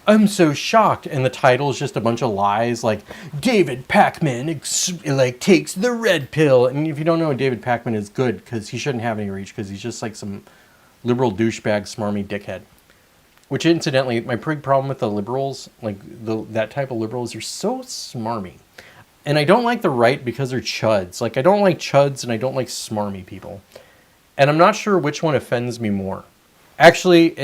I'm so shocked. And the title is just a bunch of lies like, David Pakman like takes the red pill. And if you don't know, David Pakman is good because he shouldn't have any reach because he's just like some liberal douchebag, smarmy dickhead. Which incidentally, my big problem with the liberals, like that type of liberals, are so smarmy. And I don't like the right because they're chuds. Like, I don't like chuds and I don't like smarmy people. And I'm not sure which one offends me more. Actually,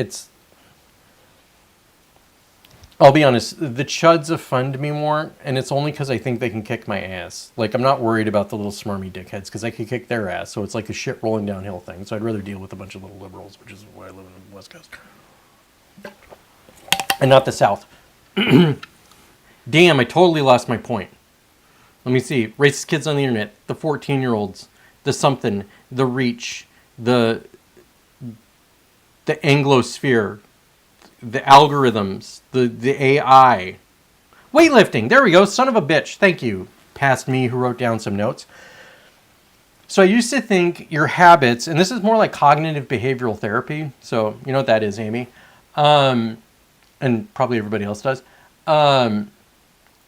I'll be honest, the chuds offend me more, and it's only because I think they can kick my ass. Like, I'm not worried about the little smarmy dickheads because I can kick their ass, so it's like a shit rolling downhill thing. So I'd rather deal with a bunch of little liberals, which is why I live in the West Coast. And not the South. Damn, I totally lost my point. Let me see. Racist kids on the internet, the 14-year-olds, the something, the reach, the Anglosphere, the algorithms, the AI. Weightlifting. There we go. Son of a bitch. Thank you. Past me who wrote down some notes. So I used to think your habits, and this is more like cognitive behavioral therapy. So you know what that is, Amy. And probably everybody else does.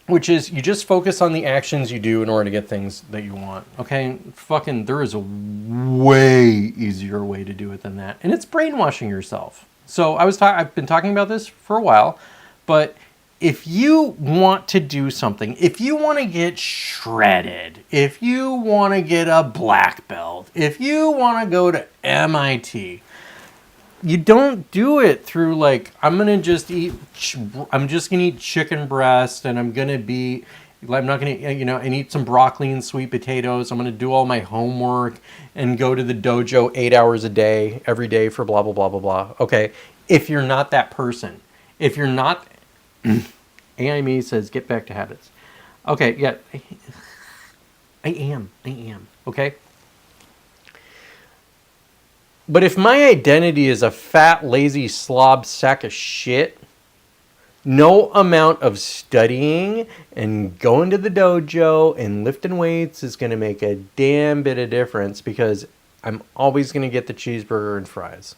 Which is you just focus on the actions you do in order to get things that you want. Okay? Fucking, there is a way easier way to do it than that. And it's brainwashing yourself. So I've been talking about this for a while, but if you want to do something, if you want to get shredded, if you want to get a black belt, if you want to go to MIT, you don't do it through like, I'm just going to eat chicken breast and I'm not going to, and eat some broccoli and sweet potatoes. I'm going to do all my homework and go to the dojo 8 hours a day, every day for blah, blah, blah, blah, blah. Okay. If you're not that person, if you're not, AIME says, get back to habits. Okay. Yeah. I am. Okay. But if my identity is a fat, lazy slob sack of shit, no amount of studying and going to the dojo and lifting weights is going to make a damn bit of difference because I'm always going to get the cheeseburger and fries.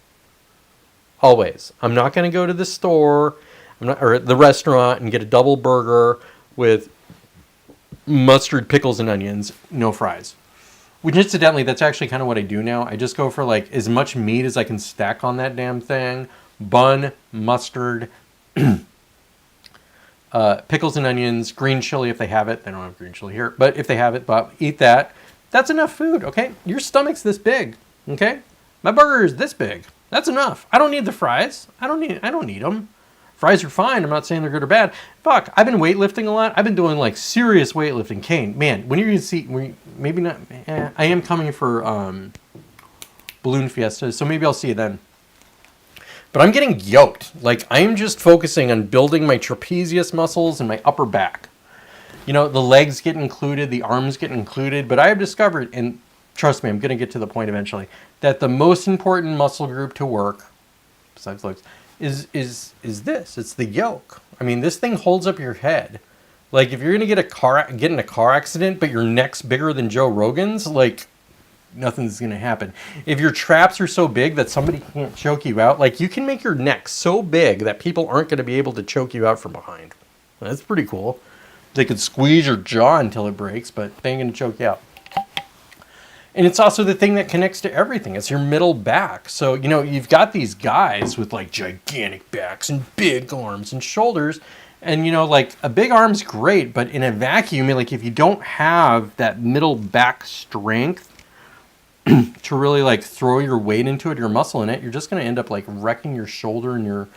Always. I'm not going to go to the store or the restaurant and get a double burger with mustard, pickles, and onions, no fries. Which incidentally, that's actually kind of what I do now. I just go for like as much meat as I can stack on that damn thing. Bun, mustard, pickles and onions, green chili if they have it. They don't have green chili here, but if they have it, eat that. That's enough food, okay? Your stomach's this big, okay? My burger is this big. That's enough. I don't need the fries. I don't need them. Fries are fine. I'm not saying they're good or bad. Fuck, I've been weightlifting a lot. I've been doing like serious weightlifting. Kane, man, when you're going to see, maybe not, I am coming for Balloon Fiesta, so maybe I'll see you then. But I'm getting yoked. Like, I'm just focusing on building my trapezius muscles and my upper back. You know, the legs get included, the arms get included, but I have discovered, and trust me, I'm going to get to the point eventually, that the most important muscle group to work, besides legs, is this. It's the yoke. I mean, this thing holds up your head. Like, if you're going to get in a car accident, but your neck's bigger than Joe Rogan's, like, nothing's going to happen. If your traps are so big that somebody can't choke you out, like, you can make your neck so big that people aren't going to be able to choke you out from behind. That's pretty cool. They could squeeze your jaw until it breaks, but they ain't going to choke you out. And it's also the thing that connects to everything. It's your middle back. So, you know, you've got these guys with like gigantic backs and big arms and shoulders. And, you know, like a big arm's great, but in a vacuum, like if you don't have that middle back strength, to really like throw your weight into it, your muscle in it, you're just going to end up like wrecking your shoulder and your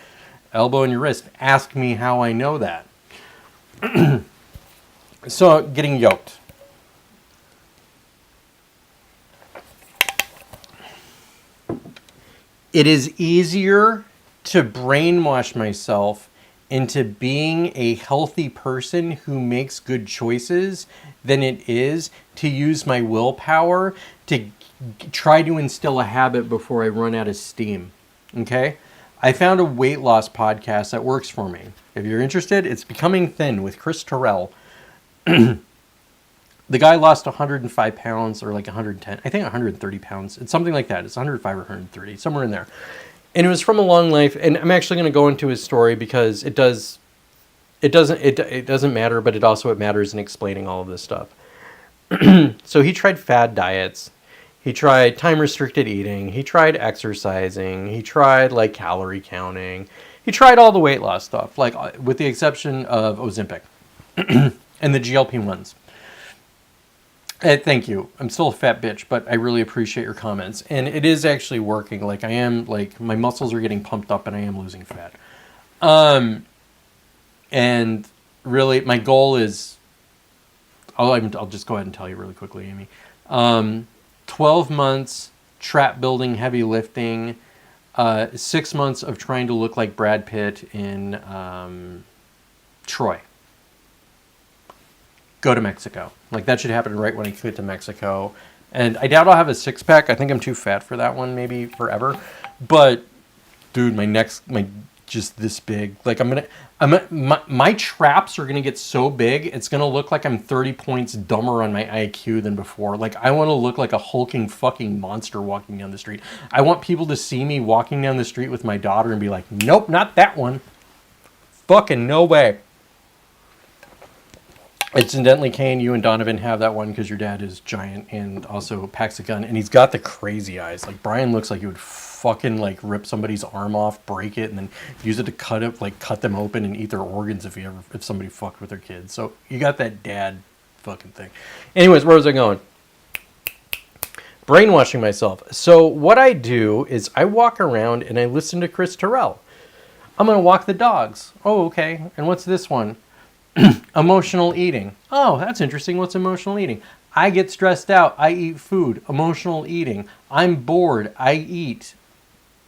elbow and your wrist. Ask me how I know that. So getting yoked. It is easier to brainwash myself into being a healthy person who makes good choices than it is to use my willpower to try to instill a habit before I run out of steam. Okay? I found a weight loss podcast that works for me. If you're interested, it's Becoming Thin with Chris Terrell. The guy lost 105 pounds or like 110, I think 130 pounds. It's something like that. It's 105 or 130, somewhere in there. And it was from a long life. And I'm actually going to go into his story because it doesn't matter, but it matters in explaining all of this stuff. So he tried fad diets. He tried time restricted eating. He tried exercising. He tried like calorie counting. He tried all the weight loss stuff, like with the exception of Ozempic and the GLP-1s. Thank you. I'm still a fat bitch, but I really appreciate your comments. And it is actually working. Like I am, like my muscles are getting pumped up and I am losing fat. And really my goal is, I'll just go ahead and tell you really quickly, Amy. 12 months, trap building, heavy lifting, 6 months of trying to look like Brad Pitt in Troy. Go to Mexico. Like that should happen right when I get to Mexico. And I doubt I'll have a six pack. I think I'm too fat for that one, maybe forever. But dude, my just this big. Like my traps are gonna get so big, it's gonna look like I'm 30 points dumber on my IQ than before. Like I want to look like a hulking fucking monster walking down the street. I want people to see me walking down the street with my daughter and be like, nope, not that one. Fucking no way. Incidentally, Kane, you and Donovan have that one because your dad is giant and also packs a gun, and he's got the crazy eyes. Like Brian looks like he would fucking like rip somebody's arm off, break it, and then use it to cut them open and eat their organs if somebody fucked with their kids. So you got that dad fucking thing. Anyways, where was I going? Brainwashing myself. So what I do is I walk around and I listen to Chris Terrell. I'm gonna walk the dogs. Oh, okay. And what's this one? Emotional eating. Oh, that's interesting. What's emotional eating? I get stressed out. I eat food. Emotional eating. I'm bored. I eat.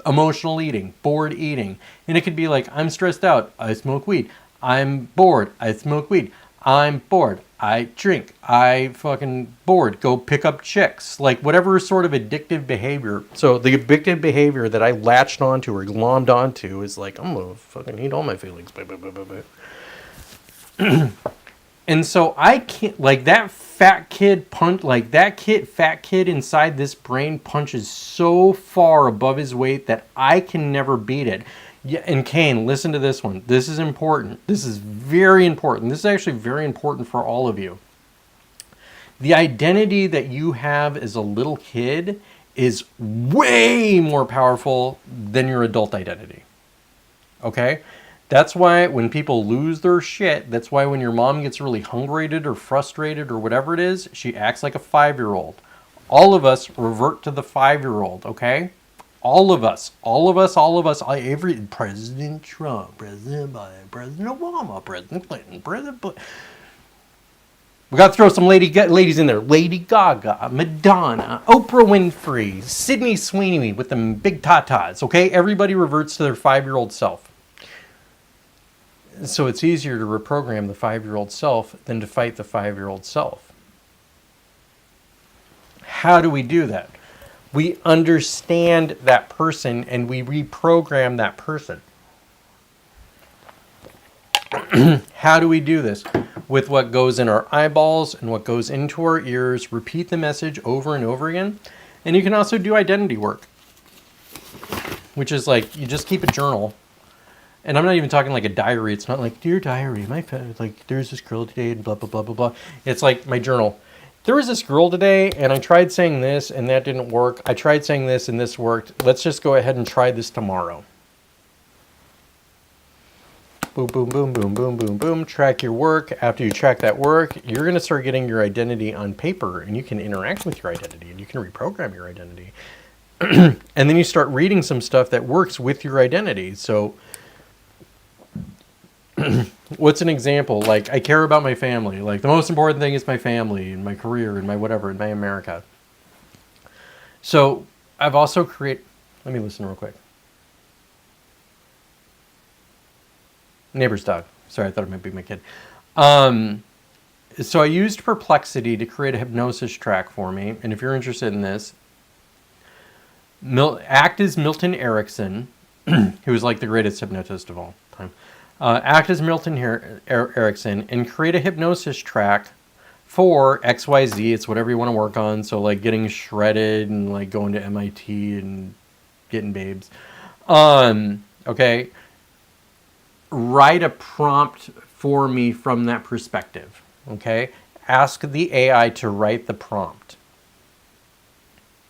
Emotional eating. Bored eating. And it could be like, I'm stressed out. I smoke weed. I'm bored. I smoke weed. I'm bored. I drink. I fucking bored. Go pick up chicks. Like whatever sort of addictive behavior. So the addictive behavior that I latched onto or glommed onto is like, I'm gonna fucking eat all my feelings. And so I can't, like that fat kid inside this brain punches so far above his weight that I can never beat it. Yeah, and Kane, listen to this one. This is important. This is very important. This is actually very important for all of you. The identity that you have as a little kid is way more powerful than your adult identity. Okay? That's why when people lose their shit, that's why when your mom gets really hungrated or frustrated or whatever it is, she acts like a 5-year-old. All of us revert to the 5-year-old, okay? All of us, every President Trump, President Biden, President Obama, President Clinton, President Bush. We got to throw some ladies in there. Lady Gaga, Madonna, Oprah Winfrey, Sydney Sweeney with them big tatas, okay? Everybody reverts to their 5-year-old self. So it's easier to reprogram the 5-year-old self than to fight the 5-year-old self. How do we do that? We understand that person and we reprogram that person. How do we do this? With what goes in our eyeballs and what goes into our ears. Repeat the message over and over again. And you can also do identity work, which is like you just keep a journal. And I'm not even talking like a diary. It's not like, dear diary, like there's this girl today and blah, blah, blah, blah, blah. It's like my journal. There was this girl today and I tried saying this and that didn't work. I tried saying this and this worked. Let's just go ahead and try this tomorrow. boom, boom, boom, boom, boom, boom, boom, track your work. After you track that work, you're going to start getting your identity on paper, and you can interact with your identity, and you can reprogram your identity. And then you start reading some stuff that works with your identity. So what's an example? Like, I care about my family. Like, the most important thing is my family and my career and my whatever and my America. So I've also created... Let me listen real quick. Neighbor's dog. Sorry, I thought it might be my kid. So I used Perplexity to create a hypnosis track for me. And if you're interested in this, act as Milton Erickson, who was like the greatest hypnotist of all time. Act as Milton Erickson and create a hypnosis track for XYZ. It's whatever you want to work on. So like getting shredded and like going to MIT and getting babes. Okay. Write a prompt for me from that perspective. Okay. Ask the AI to write the prompt.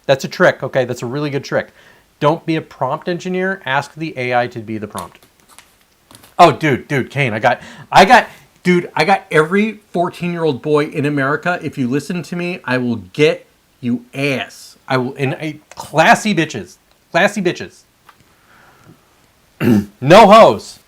That's a trick. Okay. That's a really good trick. Don't be a prompt engineer. Ask the AI to be the prompt. Oh, dude, Kane, I got every 14-year-old boy in America. If you listen to me, I will get you ass. Classy bitches. No hoes.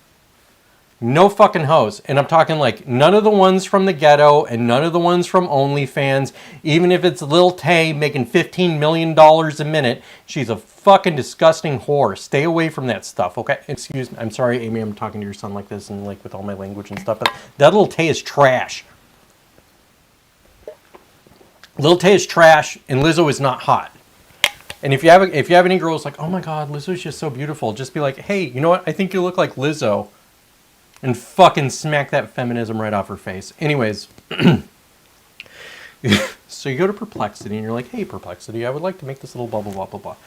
No fucking hoes. And I'm talking like none of the ones from the ghetto and none of the ones from OnlyFans. Even if it's Lil Tay making $15 million a minute, she's a fucking disgusting whore. Stay away from that stuff, okay? Excuse me. I'm sorry, Amy, I'm talking to your son like this and like with all my language and stuff, but that Lil Tay is trash. Lil Tay is trash and Lizzo is not hot. And if you have any girls like, oh my God, Lizzo's just so beautiful, just be like, hey, you know what? I think you look like Lizzo. And fucking smack that feminism right off her face. Anyways, so you go to Perplexity and you're like, hey, Perplexity, I would like to make this little blah, blah, blah, blah, blah.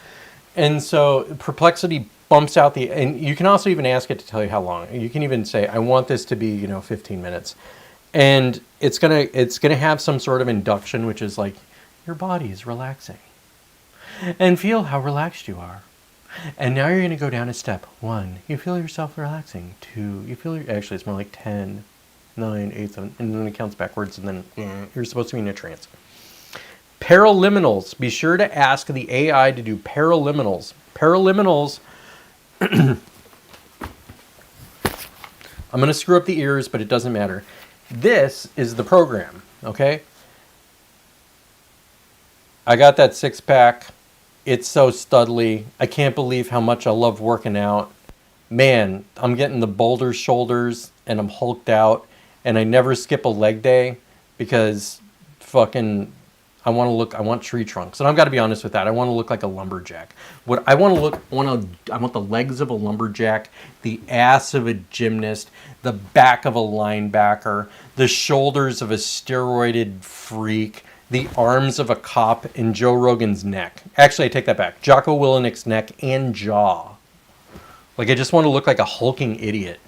And so Perplexity bumps out and you can also even ask it to tell you how long. You can even say, I want this to be, 15 minutes. And it's gonna have some sort of induction, which is like, your body is relaxing. And feel how relaxed you are. And now you're going to go down a step. 1, you feel yourself relaxing. 2, you feel actually it's more like 10, 9, 8, 7, and then it counts backwards, and then you're supposed to be in a trance. Paraliminals. Be sure to ask the AI to do paraliminals. Paraliminals. I'm going to screw up the ears, but it doesn't matter. This is the program, okay? I got that 6-pack. It's so studly. I can't believe how much I love working out. Man, I'm getting the boulder shoulders and I'm hulked out. And I never skip a leg day because fucking I want tree trunks. And I've got to be honest with that. I want to look like a lumberjack. I want the legs of a lumberjack, the ass of a gymnast, the back of a linebacker, the shoulders of a steroided freak, the arms of a cop, and Joe Rogan's neck. Actually, I take that back. Jocko Willenick's neck and jaw. Like, I just want to look like a hulking idiot.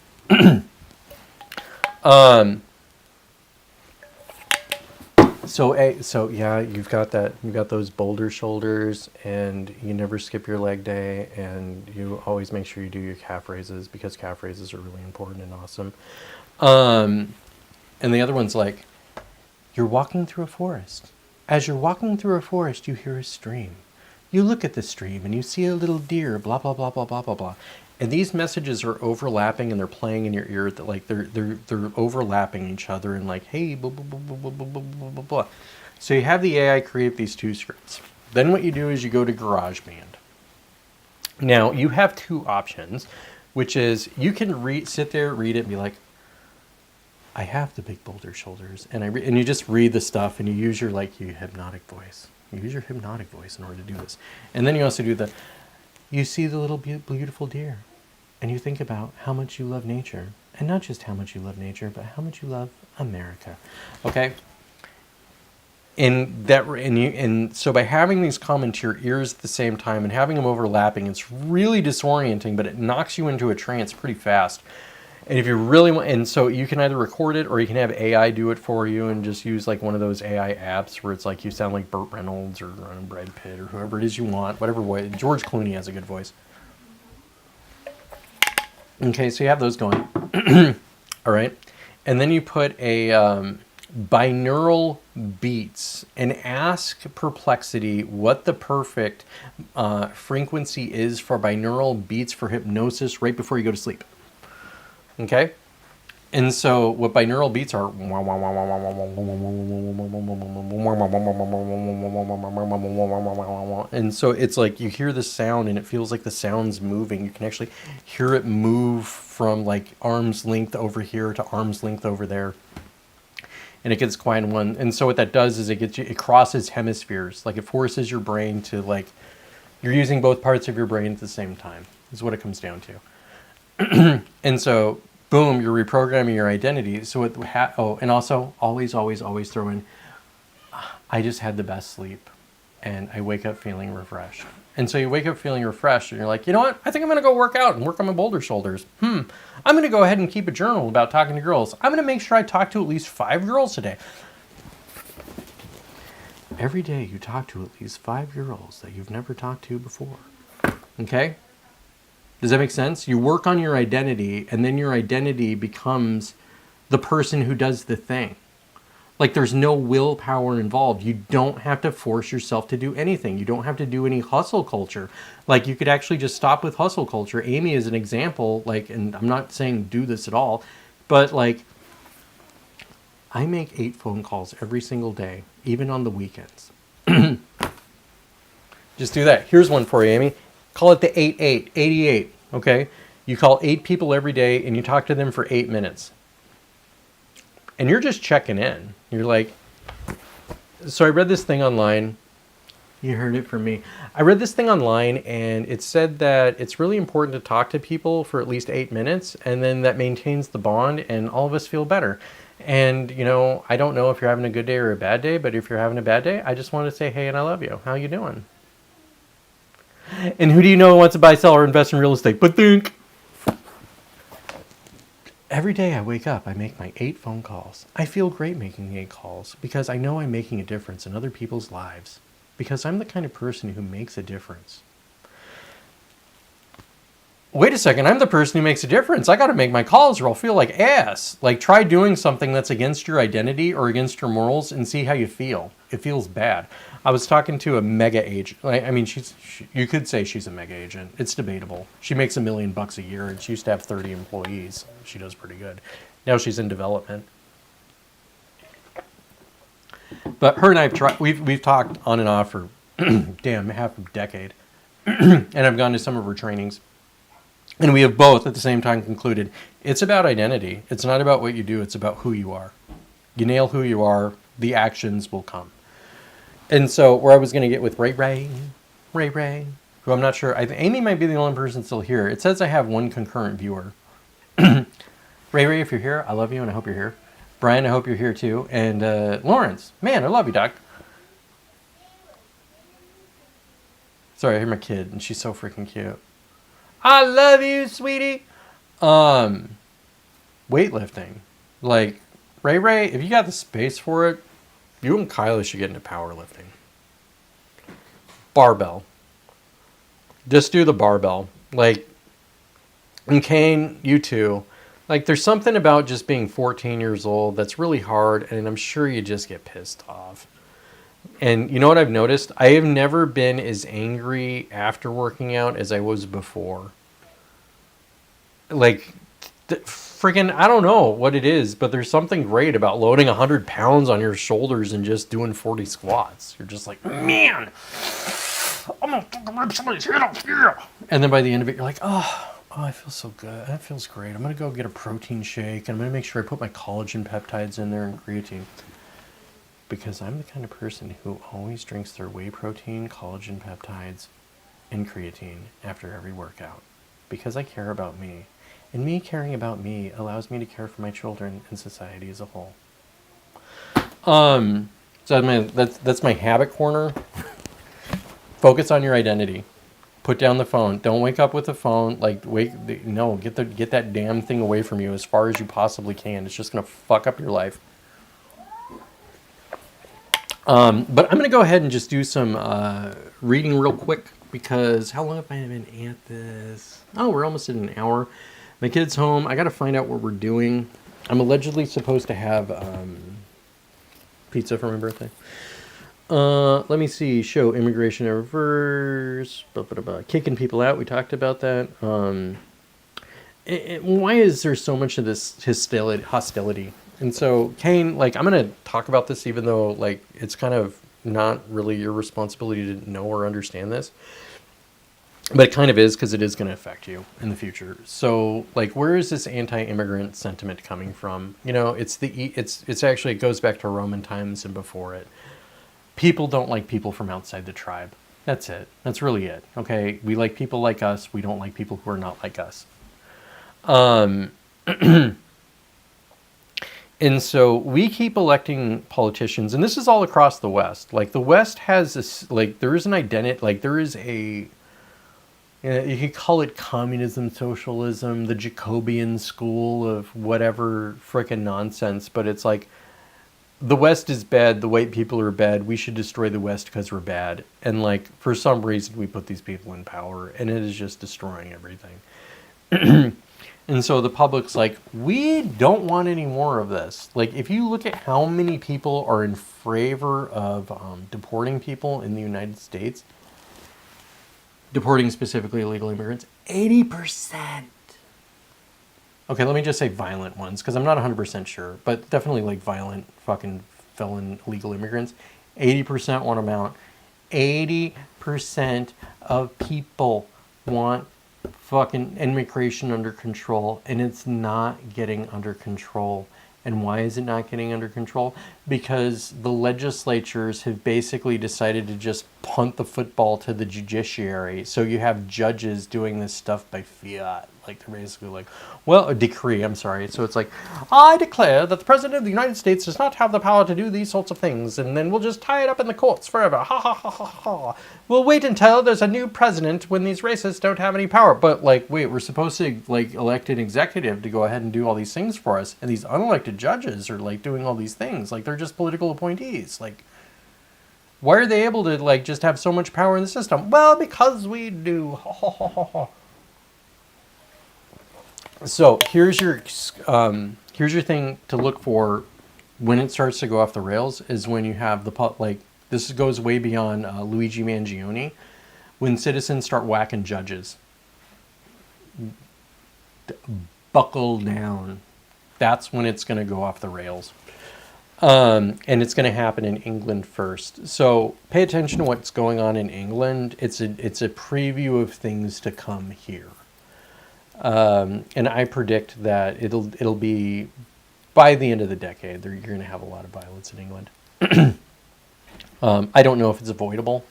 So yeah, you've got that. You've got those boulder shoulders, and you never skip your leg day, and you always make sure you do your calf raises because calf raises are really important and awesome. And the other one's like, you're walking through a forest. As you're walking through a forest, you hear a stream. You look at the stream and you see a little deer, blah, blah, blah, blah, blah, blah, blah. And these messages are overlapping and they're playing in your ear. That like they're overlapping each other and like, hey, blah, blah, blah, blah, blah, blah, blah, blah, blah. So you have the AI create these 2 scripts. Then what you do is you go to GarageBand. Now, you have 2 options, which is you can sit there, read it, and be like, I have the big boulder shoulders, and and you just read the stuff, and you use your hypnotic voice. You use your hypnotic voice in order to do this, and then you also do you see the little beautiful deer, and you think about how much you love nature, and not just how much you love nature, but how much you love America. Okay. And so by having these come into your ears at the same time and having them overlapping, it's really disorienting, but it knocks you into a trance pretty fast. And if you really want, and so you can either record it or you can have AI do it for you and just use like one of those AI apps where it's like you sound like Burt Reynolds or Brad Pitt or whoever it is you want, whatever way. George Clooney has a good voice. Okay, so you have those going. All right. And then you put a binaural beats and ask Perplexity what the perfect frequency is for binaural beats for hypnosis right before you go to sleep. Okay? And so what binaural beats are, and so it's like you hear the sound and it feels like the sound's moving. You can actually hear it move from like arm's length over here to arm's length over there. And it gets quiet in one. And so what that does is it crosses hemispheres. Like it forces your brain to like, you're using both parts of your brain at the same time, is what it comes down to. And so boom, you're reprogramming your identity. So and also always throw in, I just had the best sleep and I wake up feeling refreshed. And so you wake up feeling refreshed and you're like, you know what? I think I'm going to go work out and work on my boulder shoulders. I'm going to go ahead and keep a journal about talking to girls. I'm going to make sure I talk to at least 5 girls today. Every day you talk to at least 5 girls that you've never talked to before. Okay? Does that make sense? You work on your identity, and then your identity becomes the person who does the thing. Like there's no willpower involved. You don't have to force yourself to do anything. You don't have to do any hustle culture. Like you could actually just stop with hustle culture. Amy is an example, like, and I'm not saying do this at all, but like I make 8 phone calls every single day, even on the weekends. Just do that. Here's one for you, Amy. Call it the 88, okay? You call 8 people every day and you talk to them for 8 minutes. And you're just checking in. You're like, so I read this thing online. You heard it from me. I read this thing online and it said that it's really important to talk to people for at least 8 minutes, and then that maintains the bond and all of us feel better. And, you know, I don't know if you're having a good day or a bad day, but if you're having a bad day, I just want to say, hey, and I love you. How you doing? And who do you know who wants to buy, sell, or invest in real estate? But think. Every day I wake up, I make my 8 phone calls. I feel great making 8 calls because I know I'm making a difference in other people's lives. Because I'm the kind of person who makes a difference. Wait a second, I'm the person who makes a difference. I got to make my calls or I'll feel like ass. Like try doing something that's against your identity or against your morals and see how you feel. It feels bad. I was talking to a mega agent. I mean, you could say she's a mega agent. It's debatable. She makes $1 million a year and she used to have 30 employees. She does pretty good. Now she's in development. But her and I we've talked on and off for half a decade. And I've gone to some of her trainings. And we have both at the same time concluded it's about identity. It's not about what you do. It's about who you are. You nail who you are, the actions will come. And so where I was going to get with Ray, who I'm not sure, Amy might be the only person still here. It says I have 1 concurrent viewer. Ray, if you're here, I love you and I hope you're here. Brian, I hope you're here too. And Lawrence, man, I love you, Doc. Sorry, I hear my kid and she's so freaking cute. I love you, sweetie. Weightlifting. Like, Ray, if you got the space for it, you and Kyla should get into powerlifting. Barbell. Just do the barbell. Like, and Kane, you too. Like, there's something about just being 14 years old that's really hard, and I'm sure you just get pissed off. And you know what I've noticed? I have never been as angry after working out as I was before. Like, freaking, I don't know what it is, but there's something great about loading 100 pounds on your shoulders and just doing 40 squats. You're just like, man, I'm going to fucking rip somebody's head off here. And then by the end of it, you're like, oh, I feel so good. That feels great. I'm going to go get a protein shake, and I'm going to make sure I put my collagen peptides in there and creatine. Because I'm the kind of person who always drinks their whey protein, collagen peptides, and creatine after every workout. Because I care about me. And me caring about me allows me to care for my children and society as a whole. So that's my habit corner. Focus on your identity. Put down the phone. Don't wake up with the phone. Like, get that damn thing away from you as far as you possibly can. It's just going to fuck up your life. But I'm going to go ahead and just do some reading real quick because how long have I been at this? Oh, we're almost at an hour. My kid's home. I got to find out what we're doing. I'm allegedly supposed to have pizza for my birthday. Let me see. Show immigration in reverse. Kicking people out. We talked about that. Why is there so much of this hostility? And so, Kane, like, I'm going to talk about this even though, like, it's kind of not really your responsibility to know or understand this. But it kind of is, because it is going to affect you in the future. So, like, where is this anti-immigrant sentiment coming from? You know, it's actually, it goes back to Roman times and before it. People don't like people from outside the tribe. That's it. That's really it. Okay, we like people like us. We don't like people who are not like us. And so we keep electing politicians, and this is all across the West. Like, the West has this, like, there is an identity, like, there is a, you could call it communism, socialism, the Jacobian school of whatever frickin' nonsense, but it's like, the West is bad, the white people are bad, we should destroy the West because we're bad. And, like, for some reason we put these people in power, and it is just destroying everything. And so the public's like, we don't want any more of this. Like, if you look at how many people are in favor of deporting people in the United States, deporting specifically illegal immigrants, 80%. Okay, let me just say violent ones, because I'm not 100% sure, but definitely, like, violent fucking felon illegal immigrants. 80% want them out. 80% of people want fucking immigration under control, and it's not getting under control. And why is it not getting under control? Because the legislatures have basically decided to just punt the football to the judiciary. So you have judges doing this stuff by fiat. Like, they're basically like, well, a decree, I'm sorry. So it's like, I declare that the President of the United States does not have the power to do these sorts of things, and then we'll just tie it up in the courts forever. Ha ha ha ha ha. We'll wait until there's a new president when these racists don't have any power. But, like, wait, we're supposed to, like, elect an executive to go ahead and do all these things for us, and these unelected judges are, like, doing all these things. Like, they're just political appointees. Like, why are they able to, like, just have so much power in the system? Well, because we do. Ha ha ha ha ha. So here's your thing to look for when it starts to go off the rails, is when you have the, like, this goes way beyond Luigi Mangione, when citizens start whacking judges. Buckle down. That's when it's going to go off the rails. And it's going to happen in England first. So pay attention to what's going on in England. It's a preview of things to come here. And I predict that it'll be, by the end of the decade, you're going to have a lot of violence in England. I don't know if it's avoidable.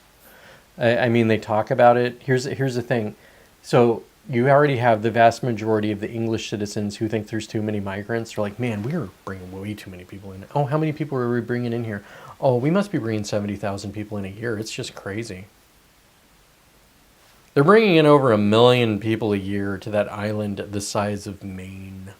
I mean, they talk about it. Here's the thing. So you already have the vast majority of the English citizens who think there's too many migrants. They're like, man, we're bringing way too many people in. Oh, how many people are we bringing in here? Oh, we must be bringing 70,000 people in a year. It's just crazy. They're bringing in over 1 million people a year to that island the size of Maine.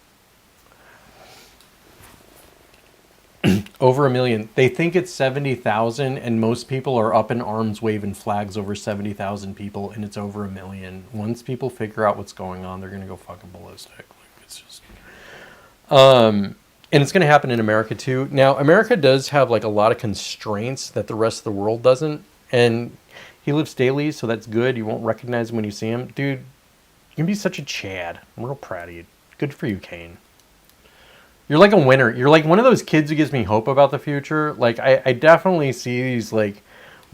Over 1 million. They think it's 70,000, and most people are up in arms waving flags over 70,000 people, and it's over 1 million. Once people figure out what's going on, they're going to go fucking ballistic. Like, it's just... And it's going to happen in America too. Now, America does have, like, a lot of constraints that the rest of the world doesn't, and he lives daily, so that's good. You won't recognize him when you see him. Dude, you can be such a Chad. I'm real proud of you. Good for you, Kane. You're like a winner. You're like one of those kids who gives me hope about the future. Like, I definitely see these, like,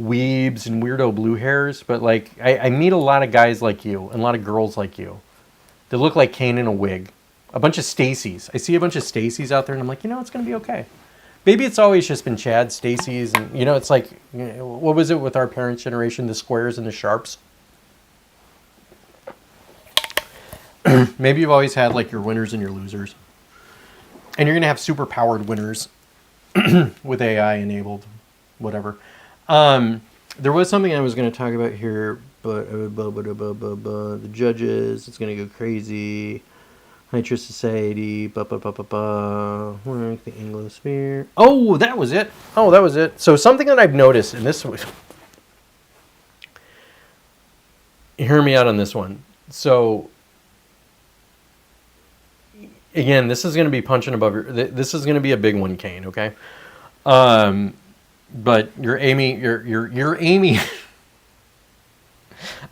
weebs and weirdo blue hairs, but, like, I meet a lot of guys like you and a lot of girls like you that look like Kane in a wig. A bunch of Stacys. I see a bunch of Stacys out there, and I'm like, you know, it's going to be okay. Maybe it's always just been Chad, Stacys, and, you know, it's like, you know, what was it with our parents' generation, the squares and the sharps? Maybe you've always had, like, your winners and your losers. And you're going to have super-powered winners with AI enabled, whatever. There was something I was going to talk about here, but the judges, it's going to go crazy. High Trust Society, the Anglosphere. Oh, that was it. So something that I've noticed, and this was... Hear me out on this one. So again, this is going to be punching above your. This is going to be a big one, Kane. Okay. But you're Amy. You're Amy.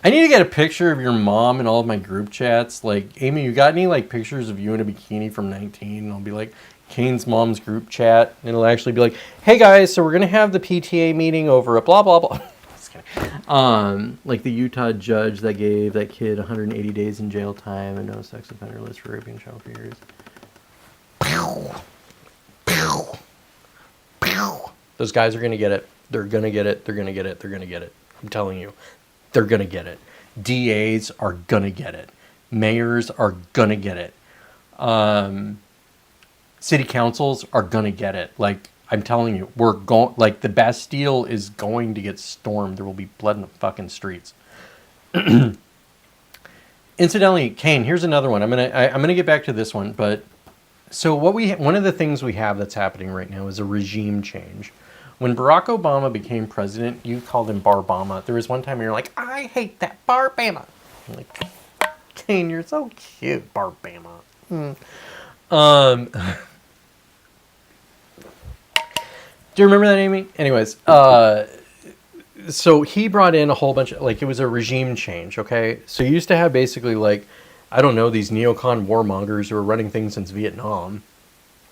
I need to get a picture of your mom in all of my group chats. Like, Amy, you got any like pictures of you in a bikini from 19? And I'll be like, Kane's mom's group chat. And it'll actually be like, hey guys, so we're gonna have the PTA meeting over a blah blah blah. Just kidding. Like the Utah judge that gave that kid 180 days in jail time and no sex offender list for raping a child for years. Pew, pew, pew. Those guys are gonna get it. They're gonna get it. They're gonna get it. They're gonna get it. I'm telling you. They're going to get it. DAs are going to get it. Mayors are going to get it. City councils are going to get it. Like, I'm telling you, we're going, like, the Bastille is going to get stormed. There will be blood in the fucking streets. Incidentally, Kane, here's another one. I'm gonna get back to this one, but so one of the things we have that's happening right now is a regime change. When Barack Obama became president, you called him Barbama. There was one time you're like, I hate that Barbama. I'm like, Kane, you're so cute, Barbama. Do you remember that, Amy? Anyways, so he brought in a whole bunch of, like, it was a regime change, okay? So you used to have basically, like, I don't know, these neocon warmongers who were running things since Vietnam.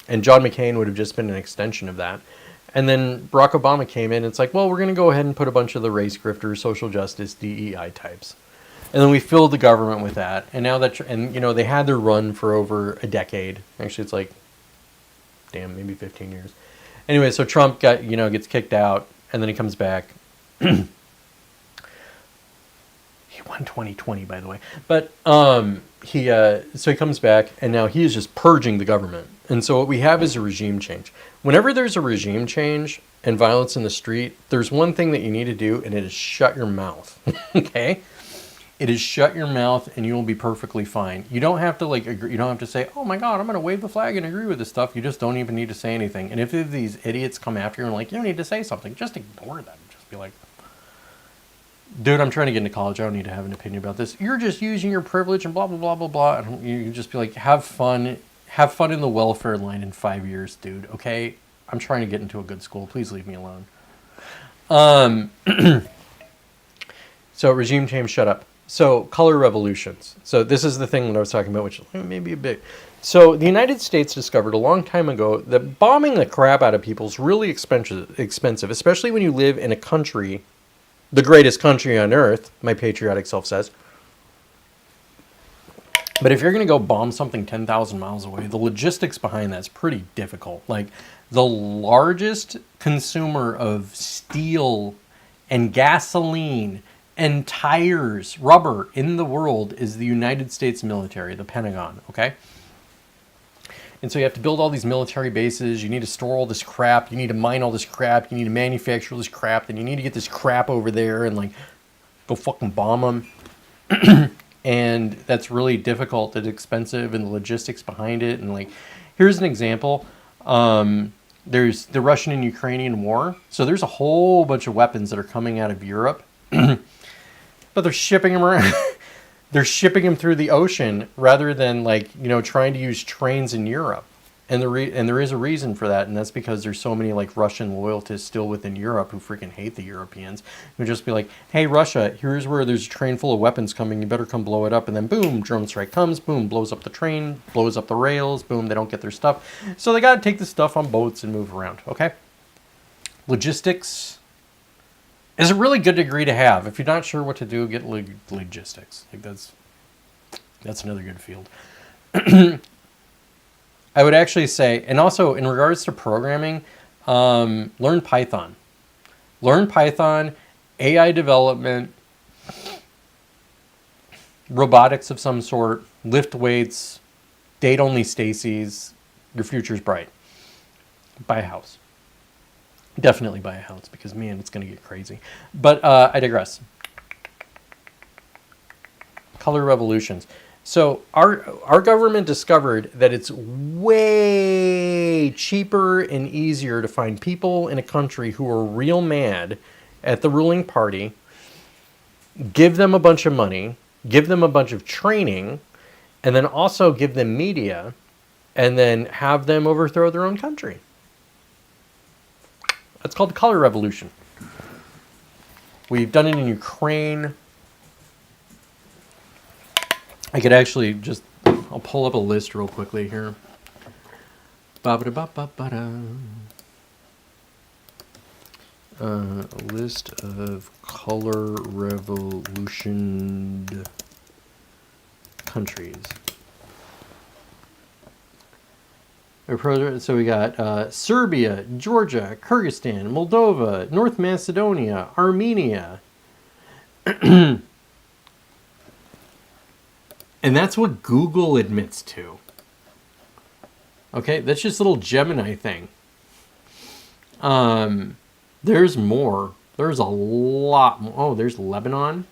And John McCain would have just been an extension of that. And then Barack Obama came in, and it's like, well, we're going to go ahead and put a bunch of the race grifters, social justice, DEI types. And then we filled the government with that. And now that, and you know, they had their run for over a decade. Actually, it's like, damn, maybe 15 years. Anyway, so Trump gets kicked out, and then he comes back. He won 2020, by the way. But so he comes back, and now he is just purging the government. And so what we have is a regime change. Whenever there's a regime change and violence in the street, there's one thing that you need to do, and it is shut your mouth. Okay? It is shut your mouth, and you will be perfectly fine. You don't have to agree. You don't have to say, "Oh my God, I'm going to wave the flag and agree with this stuff." You just don't even need to say anything. And if these idiots come after you and like, "You don't need to say something," just ignore them. Just be like, "Dude, I'm trying to get into college. I don't need to have an opinion about this. You're just using your privilege and blah blah blah blah blah." And you just be like, "Have fun." Have fun in the welfare line in 5 years, dude, okay? I'm trying to get into a good school. Please leave me alone. So regime change, shut up. So color revolutions. So this is the thing that I was talking about, which may be a bit. So the United States discovered a long time ago that bombing the crap out of people is really expensive, especially when you live in a country, the greatest country on earth, my patriotic self says. But if you're going to go bomb something 10,000 miles away, the logistics behind that's pretty difficult. Like, the largest consumer of steel and gasoline and tires, rubber in the world is the United States military, the Pentagon, okay? And so you have to build all these military bases. You need to store all this crap. You need to mine all this crap. You need to manufacture all this crap. Then you need to get this crap over there and, like, go fucking bomb them. And that's really difficult. It's expensive, and the logistics behind it. And like, here's an example. There's the Russian and Ukrainian war. So there's a whole bunch of weapons that are coming out of Europe, but they're shipping them around. They're shipping them through the ocean rather than trying to use trains in Europe. And there is a reason for that, and that's because there's so many Russian loyalists still within Europe who freaking hate the Europeans. Who just be like, hey, Russia, here's where there's a train full of weapons coming. You better come blow it up. And then boom, drone strike comes. Boom, blows up the train, blows up the rails. Boom, they don't get their stuff. So they got to take the stuff on boats and move around, okay? Logistics is a really good degree to have. If you're not sure what to do, get logistics. That's another good field. I would actually say, and also in regards to programming, learn Python. Learn Python, AI development, robotics of some sort, lift weights, date-only Stacy's. Your future's bright. Buy a house. Definitely buy a house because, man, it's going to get crazy. But I digress. Color revolutions. So our government discovered that it's way cheaper and easier to find people in a country who are real mad at the ruling party, give them a bunch of money, give them a bunch of training, and then also give them media and then have them overthrow their own country. That's called the color revolution. We've done it in Ukraine. I could actually just, I'll pull up a list real quickly here. A list of color revolution countries. So we got Serbia, Georgia, Kyrgyzstan, Moldova, North Macedonia, Armenia. And that's what Google admits to. Okay, that's just a little Gemini thing. There's more. There's a lot more. Oh, there's Lebanon.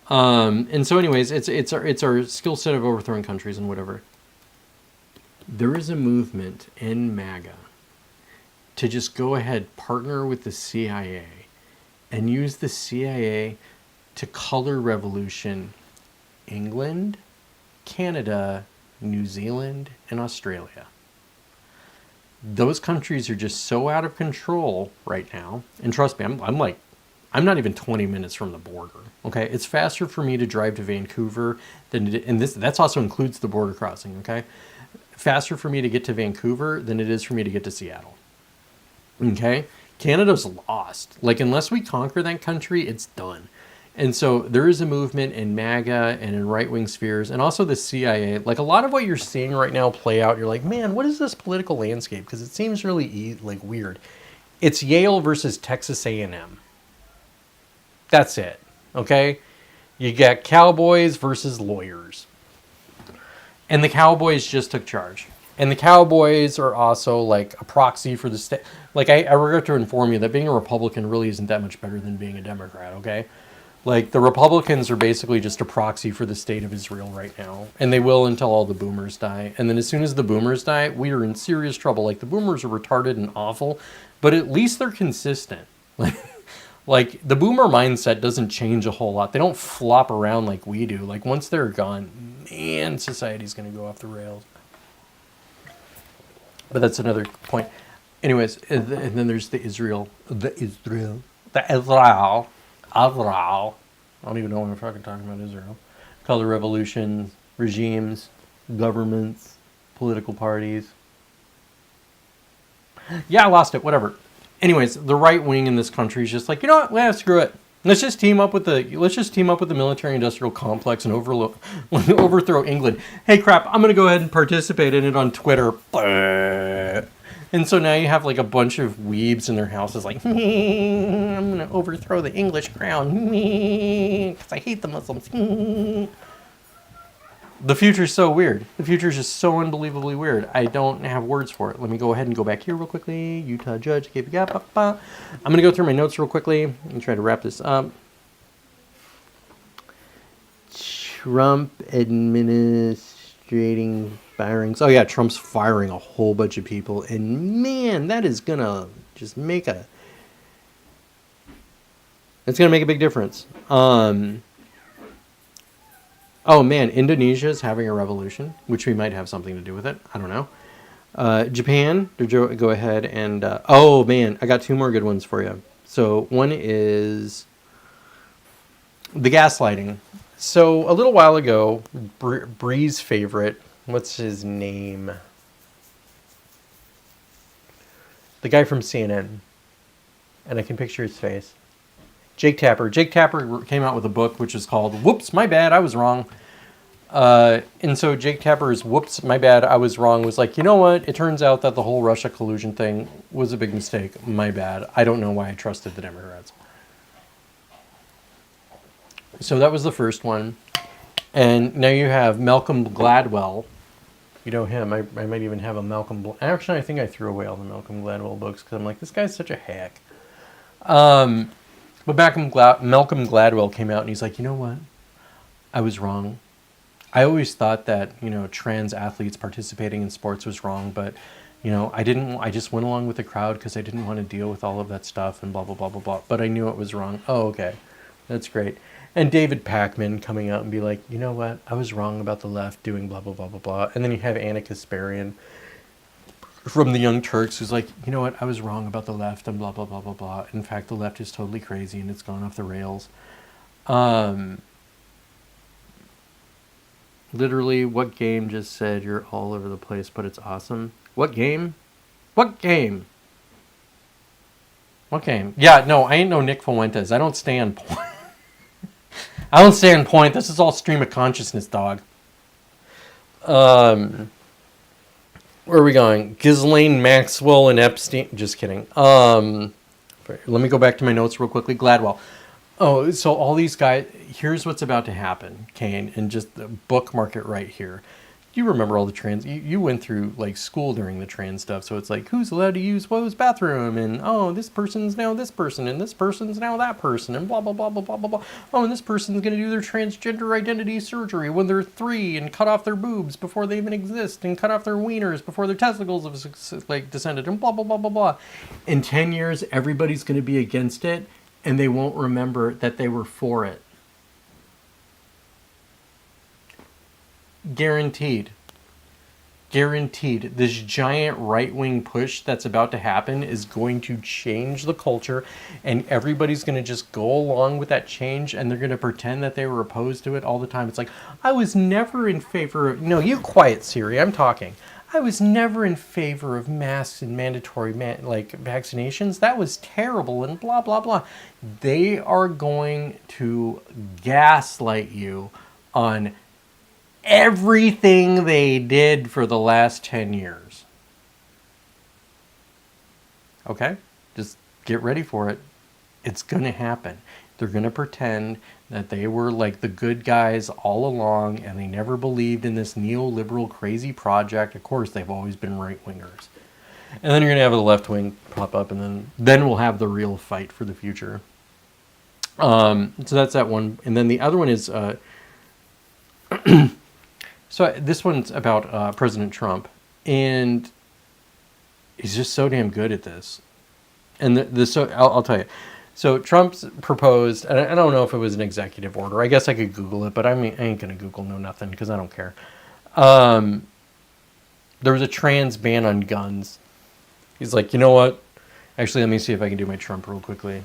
And so anyways, it's our skill set of overthrowing countries and whatever. There is a movement in MAGA to just go ahead, partner with the CIA, and use the CIA to color revolution England, Canada, New Zealand, and Australia. Those countries are just so out of control right now. And trust me, I'm not even 20 minutes from the border. Okay, it's faster for me to drive to Vancouver than and that's also includes the border crossing. Okay, faster for me to get to Vancouver than it is for me to get to Seattle. Okay, Canada's lost. Like, unless we conquer that country, it's done. And so there is a movement in MAGA and in right-wing spheres, and also the CIA. Like, a lot of what you're seeing right now play out, you're like, man, what is this political landscape? Because it seems really weird. It's Yale versus Texas A&M. That's it. Okay? You got cowboys versus lawyers. And the Cowboys just took charge. And the Cowboys are also like a proxy for the state. Like, I regret to inform you that being a Republican really isn't that much better than being a Democrat, okay? Like, the Republicans are basically just a proxy for the state of Israel right now. And they will until all the boomers die. And then as soon as the boomers die, we are in serious trouble. Like, the boomers are retarded and awful, but at least they're consistent. Like, the boomer mindset doesn't change a whole lot. They don't flop around like we do. Like, once they're gone, man, society's going to go off the rails. But that's another point. Anyways, and then there's the Israel. I don't even know when we're fucking talking about Israel. Color revolution, regimes, governments, political parties. Yeah, I lost it. Whatever. Anyways, the right wing in this country is just like, you know what? Well, screw it. Let's just team up with the military-industrial complex and overthrow England. Hey, crap! I'm gonna go ahead and participate in it on Twitter. And so now you have like a bunch of weebs in their houses, like, I'm gonna overthrow the English crown because I hate the Muslims. The future's so weird. The future's just so unbelievably weird. I don't have words for it. Let me go ahead and go back here real quickly. Utah judge. I'm going to go through my notes real quickly and try to wrap this up. Trump administrating firings. Oh, yeah, Trump's firing a whole bunch of people. And, man, that is going to just make a... It's going to make a big difference. Oh, man, Indonesia is having a revolution, which we might have something to do with it. I don't know. Japan, go ahead and... oh, man, I got two more good ones for you. So one is the gaslighting. So a little while ago, Bree's favorite, what's his name? The guy from CNN. And I can picture his face. Jake Tapper. Jake Tapper came out with a book which is called Whoops, My Bad, I Was Wrong. And so Jake Tapper's Whoops, My Bad, I Was Wrong was like, you know what? It turns out that the whole Russia collusion thing was a big mistake. My bad. I don't know why I trusted the Democrats. So that was the first one. And now you have Malcolm Gladwell. You know him. I might even have a Malcolm... Actually, I think I threw away all the Malcolm Gladwell books because I'm like, this guy's such a hack. But Malcolm Gladwell came out and he's like, you know what? I was wrong. I always thought that, you know, trans athletes participating in sports was wrong, but, you know, I just went along with the crowd because I didn't want to deal with all of that stuff and blah, blah, blah, blah, blah. But I knew it was wrong. Oh, okay. That's great. And David Pakman coming out and be like, you know what, I was wrong about the left doing blah, blah, blah, blah, blah. And then you have Anna Kasparian from the Young Turks who's like, you know what, I was wrong about the left and blah, blah, blah, blah, blah. In fact, the left is totally crazy and it's gone off the rails. Literally, what game just said you're all over the place, but it's awesome? What game? What game? What game? Yeah, no, I ain't no Nick Fuentes. I don't stay on point. I don't stay on point. This is all stream of consciousness, dog. Where are we going? Ghislaine Maxwell and Epstein. Just kidding. Let me go back to my notes real quickly. Gladwell. Oh, so all these guys, here's what's about to happen, Kane, and just bookmark it right here. You remember all the trans, you went through like school during the trans stuff, so it's like, who's allowed to use whose bathroom, and oh, this person's now this person, and this person's now that person, and blah, blah, blah, blah, blah, blah, blah. Oh, and this person's going to do their transgender identity surgery when they're 3 and cut off their boobs before they even exist, and cut off their wieners before their testicles have like descended, and blah, blah, blah, blah, blah. In 10 years, everybody's going to be against it, and they won't remember that they were for it. Guaranteed. Guaranteed. This giant right-wing push that's about to happen is going to change the culture, and everybody's going to just go along with that change, and they're going to pretend that they were opposed to it all the time. It's like, I was never in favor of... No, you quiet, Siri. I'm talking. I was never in favor of masks and mandatory vaccinations. That was terrible and blah, blah, blah. They are going to gaslight you on everything they did for the last 10 years. Okay? Just get ready for it. It's going to happen. They're going to pretend that they were like the good guys all along and they never believed in this neoliberal crazy project. Of course, they've always been right-wingers. And then you're going to have the left wing pop up, and then we'll have the real fight for the future. So that's that one. And then the other one is... so this one's about President Trump. And he's just so damn good at this. And I'll tell you. So Trump's proposed, and I don't know if it was an executive order. I guess I could Google it, but I ain't going to Google nothing because I don't care. There was a trans ban on guns. He's like, you know what? Actually, let me see if I can do my Trump real quickly.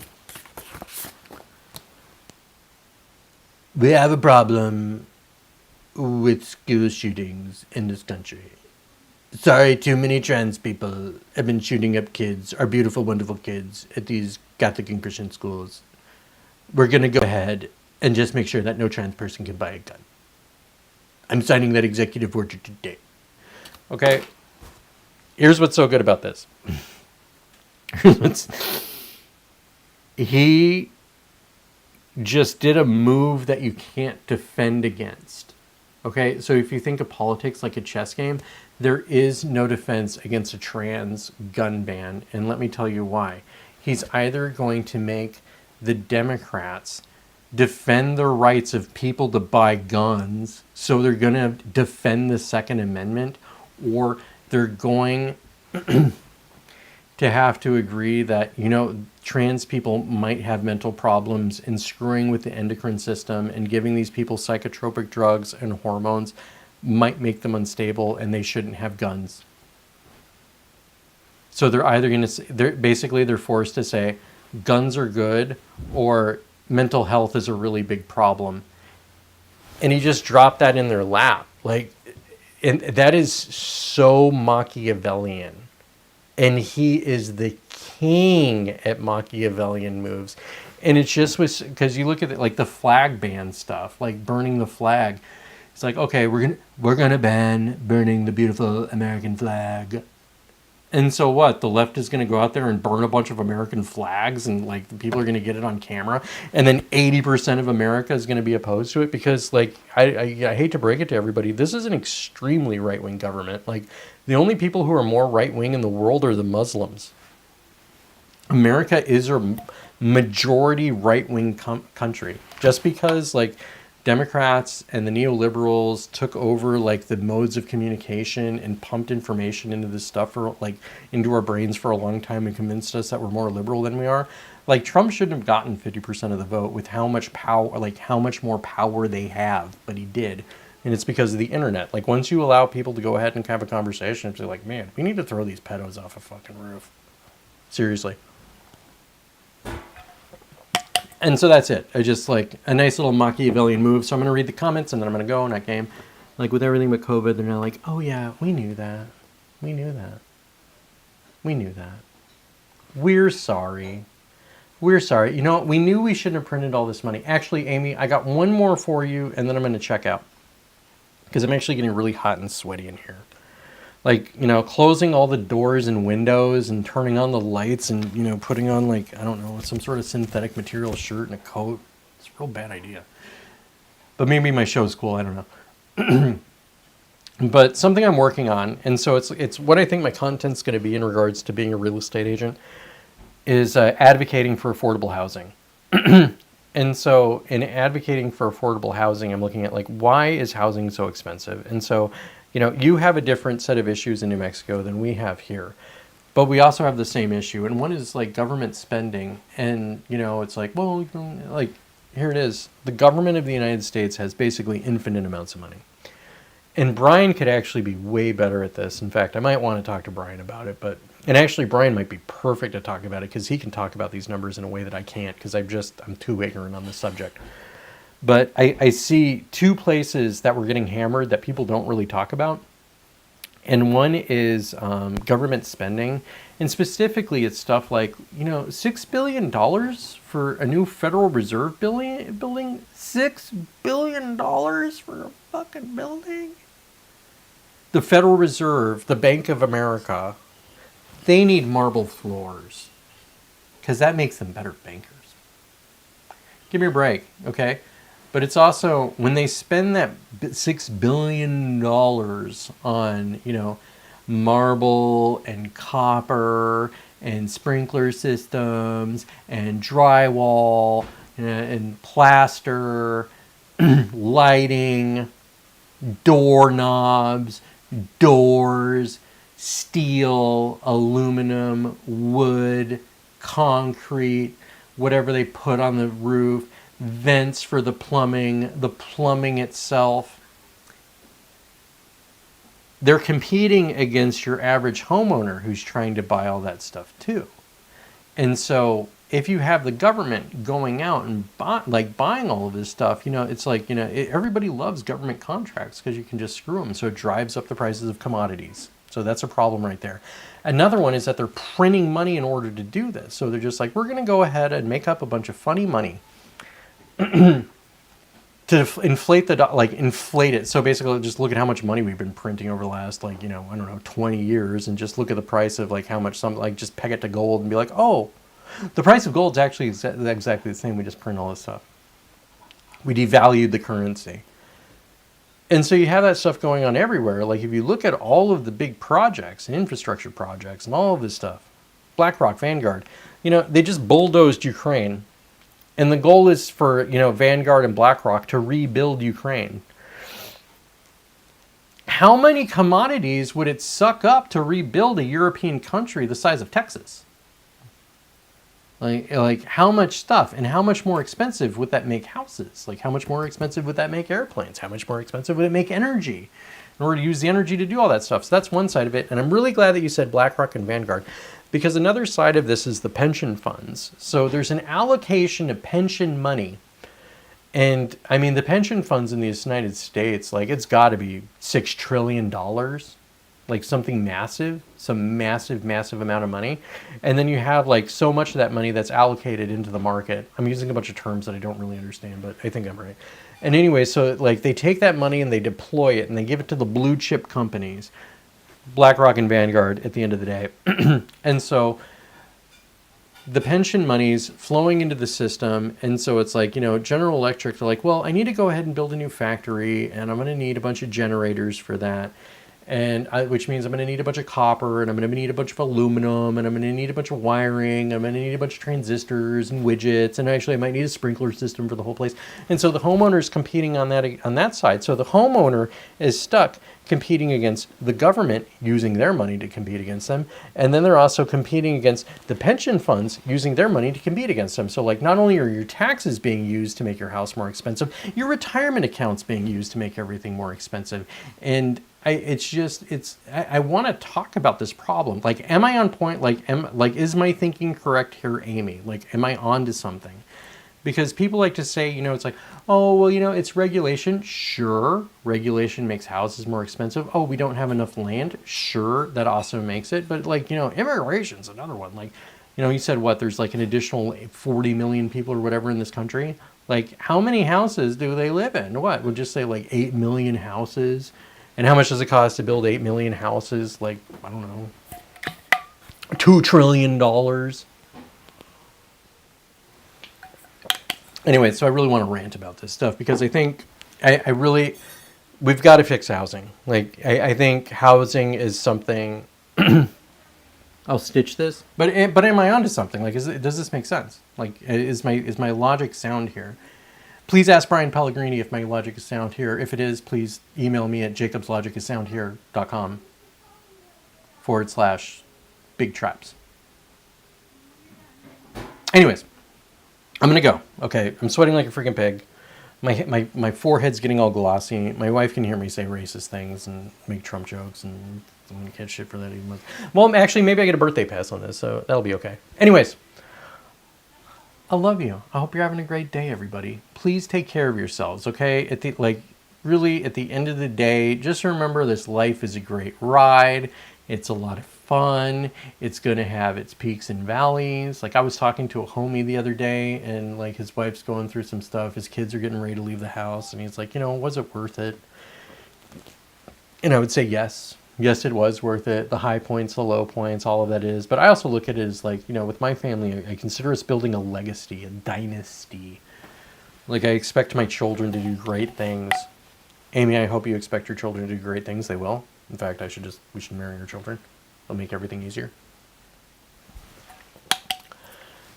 We have a problem with school shootings in this country. Sorry, too many trans people have been shooting up kids, our beautiful, wonderful kids, at these Catholic and Christian schools. We're going to go ahead and just make sure that no trans person can buy a gun. I'm signing that executive order today. Okay? Here's what's so good about this. He just did a move that you can't defend against. Okay? So if you think of politics like a chess game, there is no defense against a trans gun ban, and let me tell you why. He's either going to make the Democrats defend the rights of people to buy guns, so they're going to defend the Second Amendment, or they're going to have to agree that, trans people might have mental problems and screwing with the endocrine system and giving these people psychotropic drugs and hormones might make them unstable and they shouldn't have guns. So they're either going to, they're forced to say guns are good or mental health is a really big problem. And he just dropped that in their lap. And that is so Machiavellian. And he is the king at Machiavellian moves. And it's just because you look at it, like the flag ban stuff, like burning the flag. It's like, okay, we're gonna ban burning the beautiful American flag. And so what? The left is gonna go out there and burn a bunch of American flags, and like the people are gonna get it on camera, and then 80% of America is gonna be opposed to it because, like, I hate to break it to everybody, this is an extremely right-wing government. Like, the only people who are more right-wing in the world are the Muslims. America is a majority right-wing country. Just because, like, Democrats and the neoliberals took over like the modes of communication and pumped information into this stuff into our brains for a long time and convinced us that we're more liberal than we are. Like, Trump shouldn't have gotten 50% of the vote with how much power, like how much more power they have, but he did. And it's because of the internet. Like, once you allow people to go ahead and have a conversation, it's like, man, we need to throw these pedos off a fucking roof. Seriously. And so that's it. I just, like, a nice little Machiavellian move. So I'm going to read the comments and then I'm going to go in that game. Like, with everything but COVID, they're now like, oh yeah, we knew that. We knew that. We knew that. We're sorry. We're sorry. You know what? We knew we shouldn't have printed all this money. Actually, Amy, I got one more for you and then I'm going to check out. Because I'm actually getting really hot and sweaty in here. Like, you know, closing all the doors and windows and turning on the lights and, you know, putting on, like, I don't know, some sort of synthetic material shirt and a coat. It's a real bad idea. But maybe my show's cool. I don't know. But something I'm working on, and so it's what I think my content's going to be in regards to being a real estate agent, is advocating for affordable housing. And so in advocating for affordable housing, I'm looking at, like, why is housing so expensive? And so, you know, you have a different set of issues in New Mexico than we have here. But we also have the same issue. And one is, like, government spending. And, you know, it's like, well, like, here it is. The government of the United States has basically infinite amounts of money. And Brian could actually be way better at this. In fact, I might want to talk to Brian about it. And actually, Brian might be perfect to talk about it because he can talk about these numbers in a way that I can't because I'm too ignorant on this subject. But I see two places that we're getting hammered that people don't really talk about. And one is government spending. And specifically, it's stuff like, you know, $6 billion for a new Federal Reserve building? $6 billion for a fucking building? The Federal Reserve, the Bank of America, they need marble floors because that makes them better bankers. Give me a break, okay? But it's also, when they spend that $6 billion on, you know, marble and copper and sprinkler systems and drywall and plaster, lighting, doorknobs, doors, steel, aluminum, wood, concrete, whatever they put on the roof, vents for the plumbing itself. They're competing against your average homeowner who's trying to buy all that stuff too. And so if you have the government going out and buying all of this stuff, you know, it's like, you know, everybody loves government contracts because you can just screw them. So it drives up the prices of commodities. So that's a problem right there. Another one is that they're printing money in order to do this. So they're just like, we're going to go ahead and make up a bunch of funny money to inflate inflate it. So basically just look at how much money we've been printing over the last, like, you know, I don't know, 20 years and just look at the price of like how much just peg it to gold and be like, oh, the price of gold is actually exactly the same. We just print all this stuff. We devalued the currency. And so you have that stuff going on everywhere. Like if you look at all of the big projects and infrastructure projects and all of this stuff, BlackRock, Vanguard, you know, they just bulldozed Ukraine. And the goal is for, you know, Vanguard and BlackRock to rebuild Ukraine. How many commodities would it suck up to rebuild a European country the size of Texas? Like how much stuff and how much more expensive would that make houses? Like how much more expensive would that make airplanes? How much more expensive would it make energy in order to use the energy to do all that stuff? So that's one side of it. And I'm really glad that you said BlackRock and Vanguard because another side of this is the pension funds. So there's an allocation of pension money. And I mean, the pension funds in the United States, like it's got to be $6 trillion. Like something massive, some massive amount of money. And then you have like so much of that money that's allocated into the market. I'm using a bunch of terms that I don't really understand, but I think I'm right. And anyway, so like they take that money and they deploy it and they give it to the blue chip companies, BlackRock and Vanguard at the end of the day. And so the pension money's flowing into the system. And so it's like, you know, General Electric, they're like, well, I need to go ahead and build a new factory and I'm going to need a bunch of generators for that. which means I'm going to need a bunch of copper, and I'm going to need a bunch of aluminum, and I'm going to need a bunch of wiring, I'm going to need a bunch of transistors and widgets, and actually I might need a sprinkler system for the whole place. And so the homeowner is competing on that side. So the homeowner is stuck competing against the government using their money to compete against them, and then they're also competing against the pension funds using their money to compete against them. So like, not only are your taxes being used to make your house more expensive, your retirement accounts being used to make everything more expensive. And I want to talk about this problem. Like, am I on point? Is my thinking correct here, Amy? Like, am I on to something? Because people like to say, it's like, oh, well, it's regulation. Sure, regulation makes houses more expensive. Oh, we don't have enough land. Sure, that also makes it. But immigration's another one. Like, you said what? There's like an additional 40 million people or whatever in this country. Like, how many houses do they live in? What? We'll just say like 8 million houses. And how much does it cost to build 8 million houses? Like, I don't know, $2 trillion. Anyway, so I really want to rant about this stuff because I think we've got to fix housing. Like, I think housing is something, I'll stitch this, but am I onto something? Like, does this make sense? Like, is my logic sound here? Please ask Brian Pellegrini if my logic is sound here. If it is, please email me at jacobslogicissoundhere.com/big traps. Anyways, I'm going to go. Okay, I'm sweating like a freaking pig. My forehead's getting all glossy. My wife can hear me say racist things and make Trump jokes, and I'm going to catch shit for that even more. Well, actually, maybe I get a birthday pass on this, so that'll be okay. Anyways, I love you. I hope you're having a great day, everybody. Please take care of yourselves, okay? Really, at the end of the day, just remember this life is a great ride. It's a lot of fun. It's going to have its peaks and valleys. Like, I was talking to a homie the other day, and like, his wife's going through some stuff. His kids are getting ready to leave the house, and he's like, was it worth it? And I would say yes. Yes, it was worth it. The high points, the low points, all of that is. But I also look at it as like, with my family, I consider us building a legacy, a dynasty. Like, I expect my children to do great things. Amy, I hope you expect your children to do great things. They will. In fact, we should marry your children. It'll make everything easier.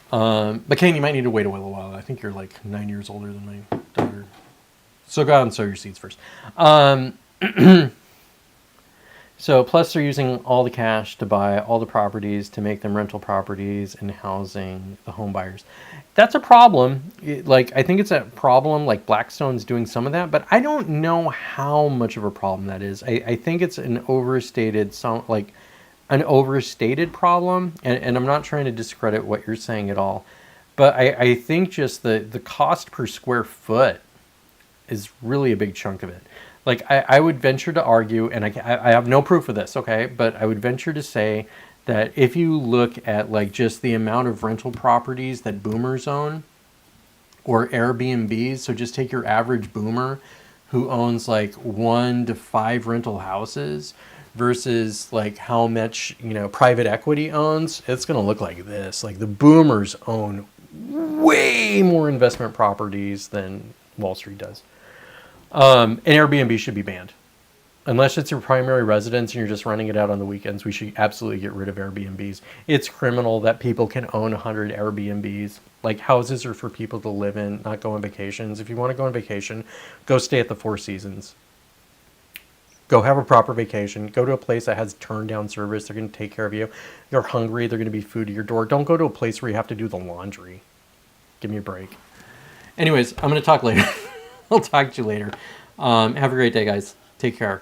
But Kane, you might need to wait a little while. I think you're like 9 years older than my daughter. So go out and sow your seeds first. So plus they're using all the cash to buy all the properties to make them rental properties and housing the home buyers. That's a problem. I think it's a problem. Like, Blackstone's doing some of that, but I don't know how much of a problem that is. I think it's an overstated problem, and I'm not trying to discredit what you're saying at all, but I think just the cost per square foot is really a big chunk of it. Like, I would venture to argue, and I have no proof of this, okay? But I would venture to say that if you look at like just the amount of rental properties that boomers own or Airbnbs, so just take your average boomer who owns like 1 to 5 rental houses versus like how much, private equity owns, it's going to look like this. Like, the boomers own way more investment properties than Wall Street does. And Airbnb should be banned. Unless it's your primary residence and you're just renting it out on the weekends, we should absolutely get rid of Airbnbs. It's criminal that people can own 100 Airbnbs. Like, houses are for people to live in, not go on vacations. If you want to go on vacation, go stay at the Four Seasons. Go have a proper vacation. Go to a place that has turn-down service. They're going to take care of you. You're hungry. They're going to be food at your door. Don't go to a place where you have to do the laundry. Give me a break. Anyways, I'm going to talk later. I'll talk to you later. Have a great day, guys. Take care.